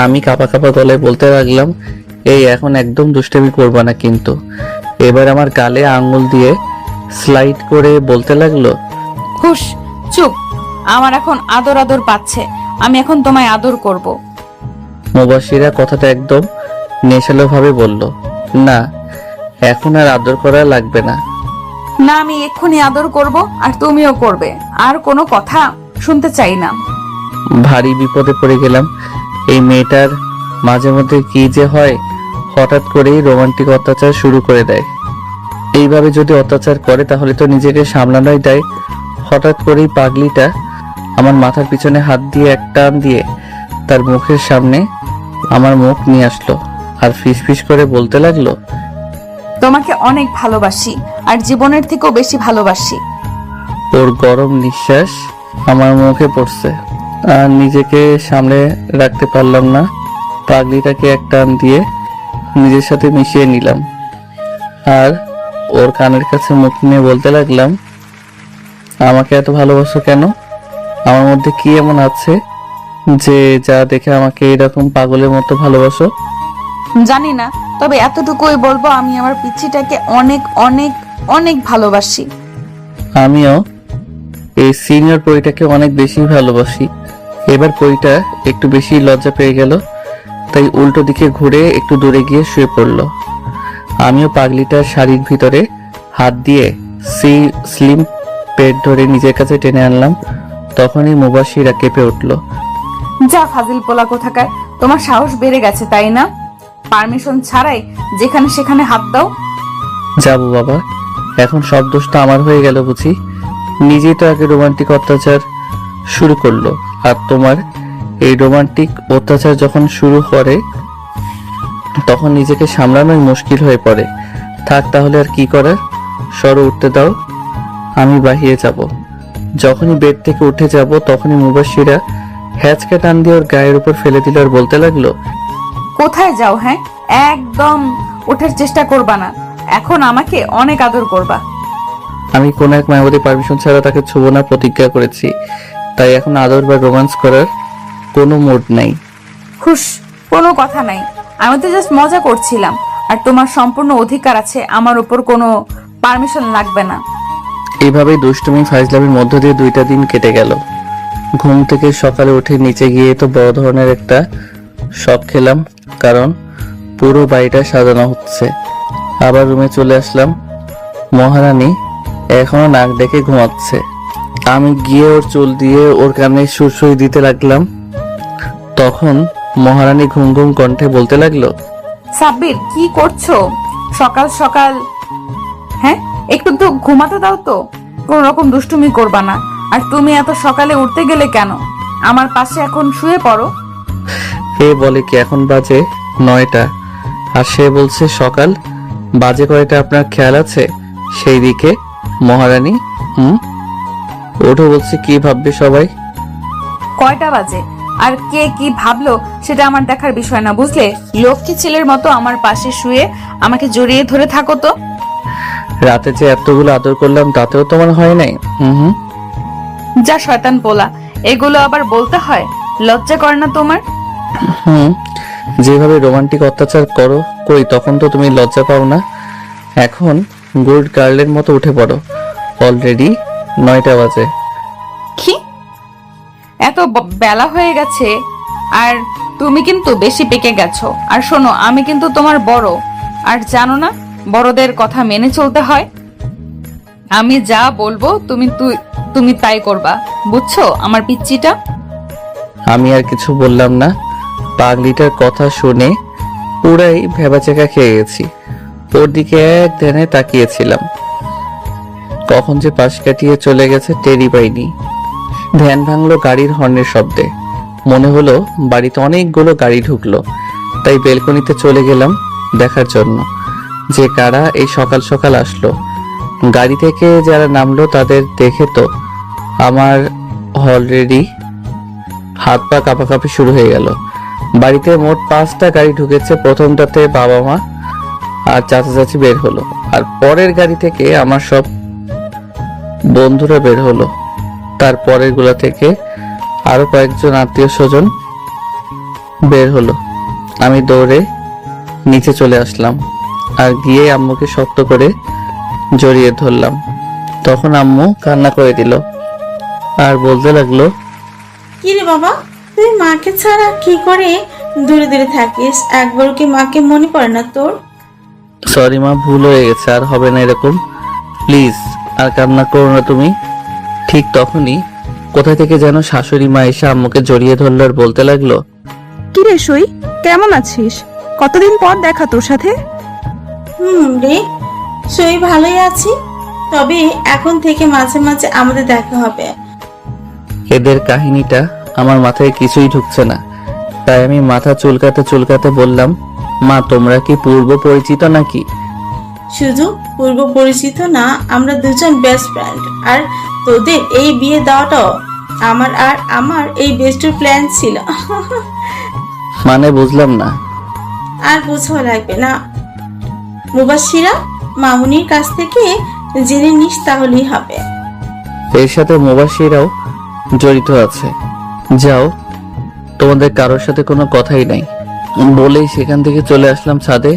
আমি কাঁপা কাঁপা গলায় বলতে লাগলাম, এই এখন একদম দুষ্টামি করবা না কিন্তু। এবার আমার গালে আঙ্গুল দিয়ে স্লাইড করে বলতে লাগলো, খুশ, চুপ, আমার এখন আদর আদর পাচ্ছে, আমি এখন তোমায় আদর করব। মুবাশিরা কথাটা একদম নেশালো ভাবে বলল, না, এখন আর আদর করা লাগবে না। না, আমি এক্ষুনি আদর করব, আর তুমিও করবে, আর কোনো কথা শুনতে চাই না। ভারী বিপদে পড়ে গেলাম। এই মেয়েটার মাঝে মধ্যে কি যে হয়, হঠাৎ করেই রোমান্টিক অত্যাচার শুরু করে দেয়। এইভাবে যদি অত্যাচার করে তাহলে তো নিজেকে সামলানোই দেয়। হঠাৎ করেই পাগলিটা আমার মাথার পিছনে হাত দিয়ে এক টান দিয়ে তার মুখের সামনে আমার মুখ নিয়ে আসলো, আর ফিসফিস করে বলতে লাগলো, তোমাকে অনেক ভালোবাসি, আর জীবনের থেকেও বেশি ভালোবাসি। ওর গরম নিঃশ্বাস আমার মুখে পড়ছে, আর নিজেকে সামনে রাখতে পারলাম না। পাগলিটাকে এক টান দিয়ে নিজের সাথে মিশিয়ে নিলাম, আর ওর কানের কাছে মুখ নিয়ে বলতে লাগলাম, আমাকে এত ভালোবাসো কেন? আমার মধ্যে কি এমন আছে যে যা দেখে আমাকে এরকম পাগলের মতো ভালোবাসো? জানি না, তবে এতটুকুই বলবো, আমি আমার পিচ্চিটাকে অনেক অনেক অনেক ভালোবাসি। আমিও এই সিনিয়র পরিটাকে অনেক বেশি ভালোবাসি। এবার পরিটা একটু বেশি লজ্জা পেয়ে গেল, তাই উল্টো দিকে ঘুরে একটু দূরে গিয়ে শুয়ে পড়ল। আমিও পাগলিটার শাড়ির ভিতরে হাত দিয়ে স্লিম পেট ধরে নিজের কাছে টেনে আনলাম। তখনই মুবাশিরা কেঁপে উঠল। যা ফাজিল পোলা কোথাকার, তোমার সাহস বেড়ে গেছে তাই না? পারমিশন ছাড়াই যেখানে সেখানে হাত দাও। যাবো বাবা, এখন সব দোষটা আমার হয়ে গেল বুঝি? নিজেই তো আগে রোমান্টিক অত্যাচার শুরু করলো, আর তোমার এই রোমান্টিক অত্যাচার যখন শুরু করে তখন নিজেকে সামলানোই মুশকিল হয়ে পড়ে। থাক তাহলে আর কি করার, সরো উঠতে দাও, আমি বাহিরে যাব। যখনই বেড থেকে উঠে যাব তখনই মুবাশিরা হ্যাচকা টান দিয়ে ওর গায়ের উপর ফেলে দিল আর বলতে লাগলো, কোথায় যাও? হ্যাঁ, একদম ওঠার চেষ্টা করবা না, এখন আমাকে অনেক আদর করবা। আমি কোন এক মায়াবতী পারমিশন ছাড়া তাকে ছুবো না প্রতিজ্ঞা করেছি, তাই এখন আদর বা রোমান্স করার কোনো মুড নাই। খুশ, কোনো কথা নাই, আমি তো জাস্ট মজা করছিলাম, আর তোমার সম্পূর্ণ অধিকার আছে আমার উপর, কোনো পারমিশন লাগবে না। এইভাবেই দুষ্টুমি ফাইজলামির মধ্য দিয়ে 2টা দিন কেটে গেল। ঘুম থেকে সকালে উঠে নিচে গিয়ে তো বড় ধরনের একটা শক খেলাম, কারণ পুরো বাড়িটা সাজানো হচ্ছে। আবার রুমে চলে আসলাম। মহারানী এখনো নাক ডেকে ঘুমাচ্ছে। আমি গিয়ে ওর চুল দিয়ে ওর কানে সুরসুই দিতে লাগলাম। তখন মহারানী ঘুম ঘুম কণ্ঠে বলতে লাগলো, সাব্বির কি করছো সকাল সকাল? হ্যাঁ, একটু তো ঘুমাতে দাও তো, কোন রকম দুষ্টুমি করবা না। আর তুমি এত সকালে উঠতে গেলে কেন? আমার পাশে এখন শুয়ে পড়ো। এ বলে কি এখন বাজে 9টা, আর সে বলছে সকাল। বাজে কয়টা আপনার খেয়াল আছে? সেই দিকে মহারানী ওঠো বলছে, কি ভাববে সবাই? কয়টা বাজে আর কে কি ভাবলো সেটা আমার দেখার বিষয় না, বুঝলে? লক্ষ্মী ছেলের মতো আমার পাশে শুয়ে আমাকে জড়িয়ে ধরে থাকো তো। রাতে যে এতগুলো আদর করলাম তাতেও তোমার হয় নাই? যা শয়তান পোলা, এগুলো আবার বলতে হয়? লজ্জা করে না তোমার? যেভাবে রোমান্টিক অত্যাচার করো কই তখন তো তুমি লজ্জা পাও না। এখন গুড গার্লের মতো উঠে পড়ো, অলরেডি 9টা বাজে। কি এত বেলা হয়ে গেছে? আর তুমি কিন্তু বেশি পেকে গেছো। আর শোনো, আমি কিন্তু তোমার বড়, আর জানো না বড়দের কথা মেনে চলতে হয়। আমি যা বলবো তুমি তাই করবা, বুঝছো আমার পিচ্চিটা? আমি আর কিছু বললাম না। পাগলিটার কথা শুনে পুরাই ভেবাচেকা খেয়ে গেছি। ওর দিকে এক ধ্যানে তাকিয়েছিলাম, কখন যে পাশ কাটিয়ে চলে গেছে টেরি পাইনি। ধ্যান ভাঙলো গাড়ির হর্নের শব্দে। মনে হলো বাড়িতে অনেকগুলো গাড়ি ঢুকলো, তাই বেলকনিতে চলে গেলাম দেখার জন্য যে কারা এই সকাল সকাল আসলো। গাড়ি থেকে যারা নামলো তাদের দেখে তো আমার অলরেডি হাত পা কাঁপাকাঁপি শুরু হয়ে গেল। বাড়িতে মোট 5টা গাড়ি ঢুকেছে। প্রথমটাতে বাবা মা আর চাচা চাচি বের হলো, আর পরের গাড়ি থেকে আমার সব বন্ধুরা বের হলো। তারপরের গুলা থেকে আরো কয়েকজন আত্মীয় স্বজন বের হলো। আমি দৌড়ে নিচে চলে আসলাম আর গিয়ে আম্মুকে শক্ত করে জড়িয়ে ধরলাম। তখন আম্মু কান্না করে দিল আর বলতে লাগলো, কি রে বাবা, তুই মাকে ছাড়া কি করে দূরে দূরে থাকিস? একবারও কি মাকে মনে পড়ে না তোর? সরি মা, ভুল হয়ে গেছে, আর হবে না এরকম, প্লিজ আর কান্না করো না তুমি। ঠিক তখনই কোথা থেকে যেন শাশুড়ি মা এসে আম্মুকে জড়িয়ে ধরলো আর বলতে লাগলো, কি রে সই, কেমন আছিস? কতদিন পর দেখা তোর সাথে। রে, সই ভালোই আছি, তবে এখন থেকে মাঝে মাঝে আমাদের দেখা হবে। এদের কাহিনীটা আমার মাথায় কিছুই ঢুকছে না, তাই আমি মাথা চুলকাতে চুলকাতে বললাম, মা তোমরা কি পূর্ব পরিচিত নাকি? শুধু পূর্ব পরিচিত না, আমরা দুজন বেস্ট ফ্রেন্ড। আর তোদের এই বিয়ে দেওয়াটাও আমার এই বেস্ট প্ল্যান ছিল। মানে বুঝলাম না। আর বোঝাও লাগবে না, মুবাশিরা মামুনির কাছ থেকে জেনে নিস তাহলেই হবে। এর সাথে মুবাশিরাও জড়িত আছে। যাও, তোমাদের কারোর সাথে কোনো কথাই নাই বলেই সেখান থেকে চলে আসলাম ছাদে।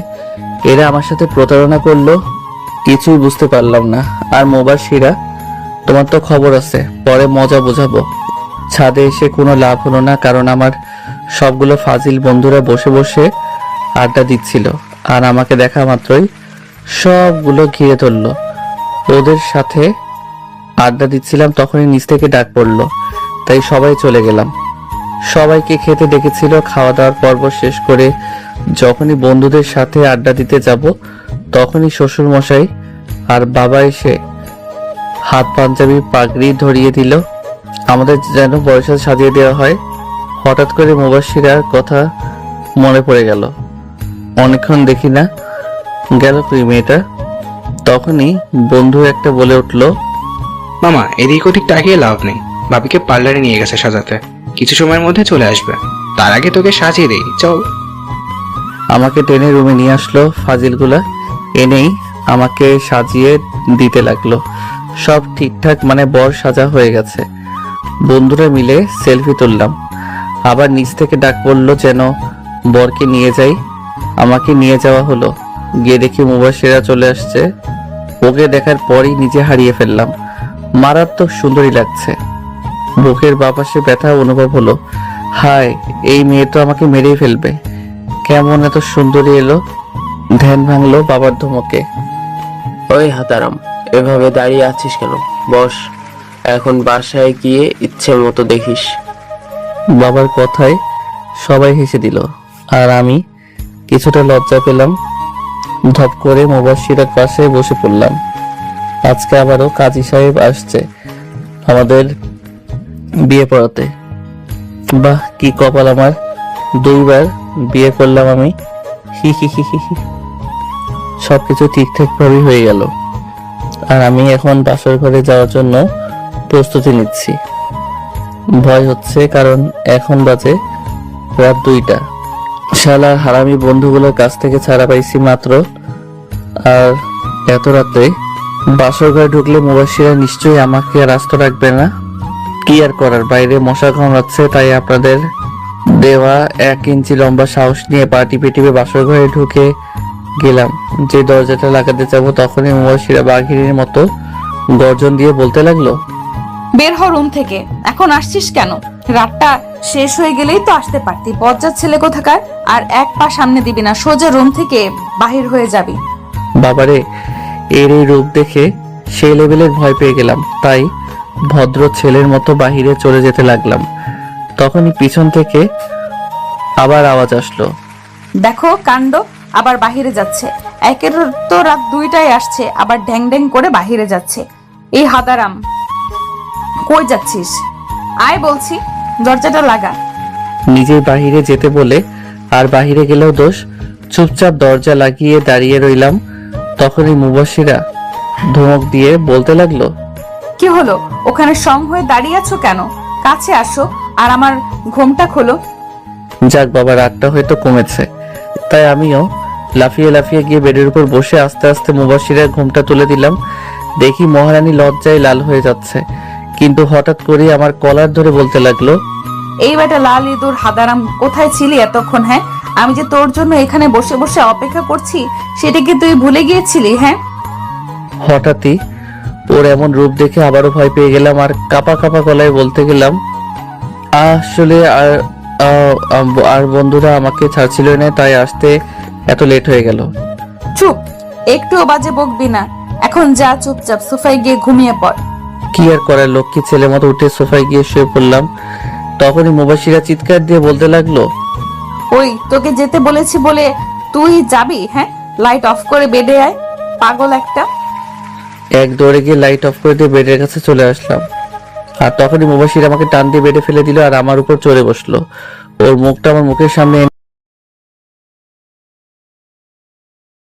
এরা আমার সাথে প্রতারণা করলো, কিছুই বুঝতে পারলাম না। আর মুবাশিরা, তোমার তো খবর আছে, পরে মজা বোঝাবো। ছাদে এসে কোনো লাভ হলো না, কারণ আমার সবগুলো ফাজিল বন্ধুরা বসে বসে আড্ডা দিচ্ছিল, আর আমাকে দেখা মাত্রই সবগুলো ঘিরে ধরলো। ওদের সাথে আড্ডা দিচ্ছিলাম তখনই নিচ থেকে ডাক পড়লো, তাই সবাই চলে গেলাম। সবাইকে খেতে ডেকেছিল। খাওয়া দাওয়ার পর্ব শেষ করে যখনই বন্ধুদের সাথে আড্ডা দিতে যাব তখনই শ্বশুর মশাই আর বাবা এসে হাত পাঞ্জাবি পাগড়ি ধরিয়ে দিল। আমাদের যেন বয়সে সাজিয়ে দেওয়া হয়। হঠাৎ করে মুবাশশিরার কথা মনে পড়ে গেল। অনেকক্ষণ দেখি না, গেল তুই মেয়েটা। তখনই বন্ধু একটা বলে উঠলো, মামা এদিক ওদিক তাকিয়ে লাভ নেই, ভাবিকে পার্লারে নিয়ে গেছে সাজাতে, কিছু সময়ের মধ্যে চলে আসবে। তার আগে তোকে সাজিয়ে দেই, চল। আমাকে টেনে রুমে নিয়ে আসলো। ফাজিলগুলা এনেই আমাকে সাজিয়ে দিতে লাগলো। সব ঠিকঠাক, মানে বর সাজা হয়ে গেছে। বন্ধুরা মিলে সেলফি তুললাম। আবার নিচ থেকে ডাক পড়লো যেন বরকে নিয়ে যাই। আমাকে নিয়ে যাওয়া হলো। গিয়ে দেখি মুবাশশিরা চলে আসছে। ওকে দেখার পরই নিজে হারিয়ে ফেললাম। মারাত্মক সুন্দরী লাগছে। বুকের বাঁ পাশে ব্যথা অনুভব হলো। হায়, এই মেয়ে তো আমাকে মেরেই ফেলবে। কেমন এত সুন্দরী এলো! ধ্যান ভাঙলো বাবার ধমকে। ওই হাতারাম, এভাবে দাঁড়িয়ে আছিস কেন? বস, এখন বাসায় গিয়ে ইচ্ছে মতো দেখিস। বাবার কথায় সবাই হেসে দিল, আর আমি কিছুটা লজ্জা পেলাম। ধপ করে মুবাশশিরার পাশে বসে পড়লাম। আজকে আবারও কাজী সাহেব আসছে আমাদের বিয়ে পড়াতে। বাহ, কি কপাল আমার! 2 বার বিয়ে করলাম আমি। হি হি হি হি হি। সবকিছু ঠিকঠাক ভাবে হয়ে গেল, আর আমি এখন বাসর ঘরে যাওয়ার জন্য প্রস্তুতি নিচ্ছি। ভয় হচ্ছে, কারণ এখন বাজে রাত 2টা। শালার হারামি বন্ধুগুলোর কাছ থেকে ছাড়া পাইছি মাত্র, আর এত রাতে বাসর ঘরে ঢুকলে মুবাশশিরা নিশ্চয়ই আমাকে আর আস্ত রাখবে না। কি আর করার, বাইরে মশা কামড়াচ্ছে, তাই আপনাদের দেওয়া 1 ইঞ্চি লম্বা সাহস নিয়ে পাটি পেটিপে বাসর ঘরে ঢুকে গেলাম। যে দরজাটা লাগাতে যাবো তখনই মুবাশশিরা বাঘিনীর মতো গর্জন দিয়ে বলতে লাগলো, বের হ রুম থেকে। এখন আসছিস কেন? রাতটা শেষ হয়ে গেলেই তো আসতে পারতি। বজ্জাত ছেলে কোথাকার! আর 1 পা সামনে দিবি না, সোজা রুম থেকে বাহির হয়ে যাবি। বাবারে, এর এই রূপ দেখে সেই লেভেলের ভয় পেয়ে গেলাম। তাই ভদ্র ছেলের মতো বাহিরে চলে যেতে লাগলাম। তখনই পিছন থেকে আবার আওয়াজ আসলো, দেখো কাণ্ড, আবার বাহিরে যাচ্ছে। একের তো রাত 2টায় আসছে, আবার ঢ্যাং ঢ্যাং করে বাহিরে যাচ্ছে। এই হাদারাম, কই যাচ্ছিস? আয় বলছি, দরজাটা লাগা। নিজেই বাহিরে যেতে বলে আর বাহিরে গেলেও দোষ। চুপচাপ দরজা লাগিয়ে দাঁড়িয়ে রইলাম। তখনই মুবাশশিরা ধমক দিয়ে বলতে লাগলো, কি হলো? ওখানে সং হয়ে দাঁড়িয়ে আছো কেন? কাছে আসো আর আমার ঘোমটা খোলো। যাক বাবা, রাতটা হয়তো কমেছে। তাই আমিও লাফিয়ে লাফিয়ে গিয়ে বেডের উপর বসে আস্তে আস্তে মুবাশশিরার ঘোমটা তুলে দিলাম। দেখি মহারানী লজ্জায় লাল হয়ে যাচ্ছে, কিন্তু হঠাৎ করে আমার কলার ধরে বলতে লাগলো, এই বেটা লাল ইঁদুর হাদারাম, কোথায় ছিলি এতক্ষণ? হ্যাঁ, আমি যে তোর জন্য এখানে বসে বসে অপেক্ষা করছি, সেটা কি তুই ভুলে গিয়েছিলি? হ্যাঁ। হঠাৎই ওর এমন রূপ দেখে আবারও ভয় পেয়ে গেলাম, আর কাপা কাপা গলায় বলতে গেলাম, আসলে আর বন্ধুরা আমাকে ছাড়ছিল না, তাই আসতে এত লেট হয়ে গেল। চুপ, একটুও বাজে বকবি না। এখন যা, চুপচাপ সোফায় গিয়ে ঘুমিয়ে পড়। কি আর করার, লক্ষ্মী ছেলে মতো উঠে সোফায় গিয়ে শুয়ে পড়লাম। তখনই মুবাশশিরা চিৎকার দিয়ে বলতে লাগলো, ওই তোকে যেতে বলেছি বলে তুই যাবি? হ্যাঁ, লাইট অফ করে বেডে আয়, পাগল একটা। এক দৌড়ে গিয়ে লাইট অফ করে দিয়ে বেডের কাছে চলে আসলাম। আর তখনই মুবাশশিরা আমাকে টান দিয়ে বেডে ফেলে দিল আর আমার উপর চড়ে বসলো। ওর মুখটা আমার মুখের সামনে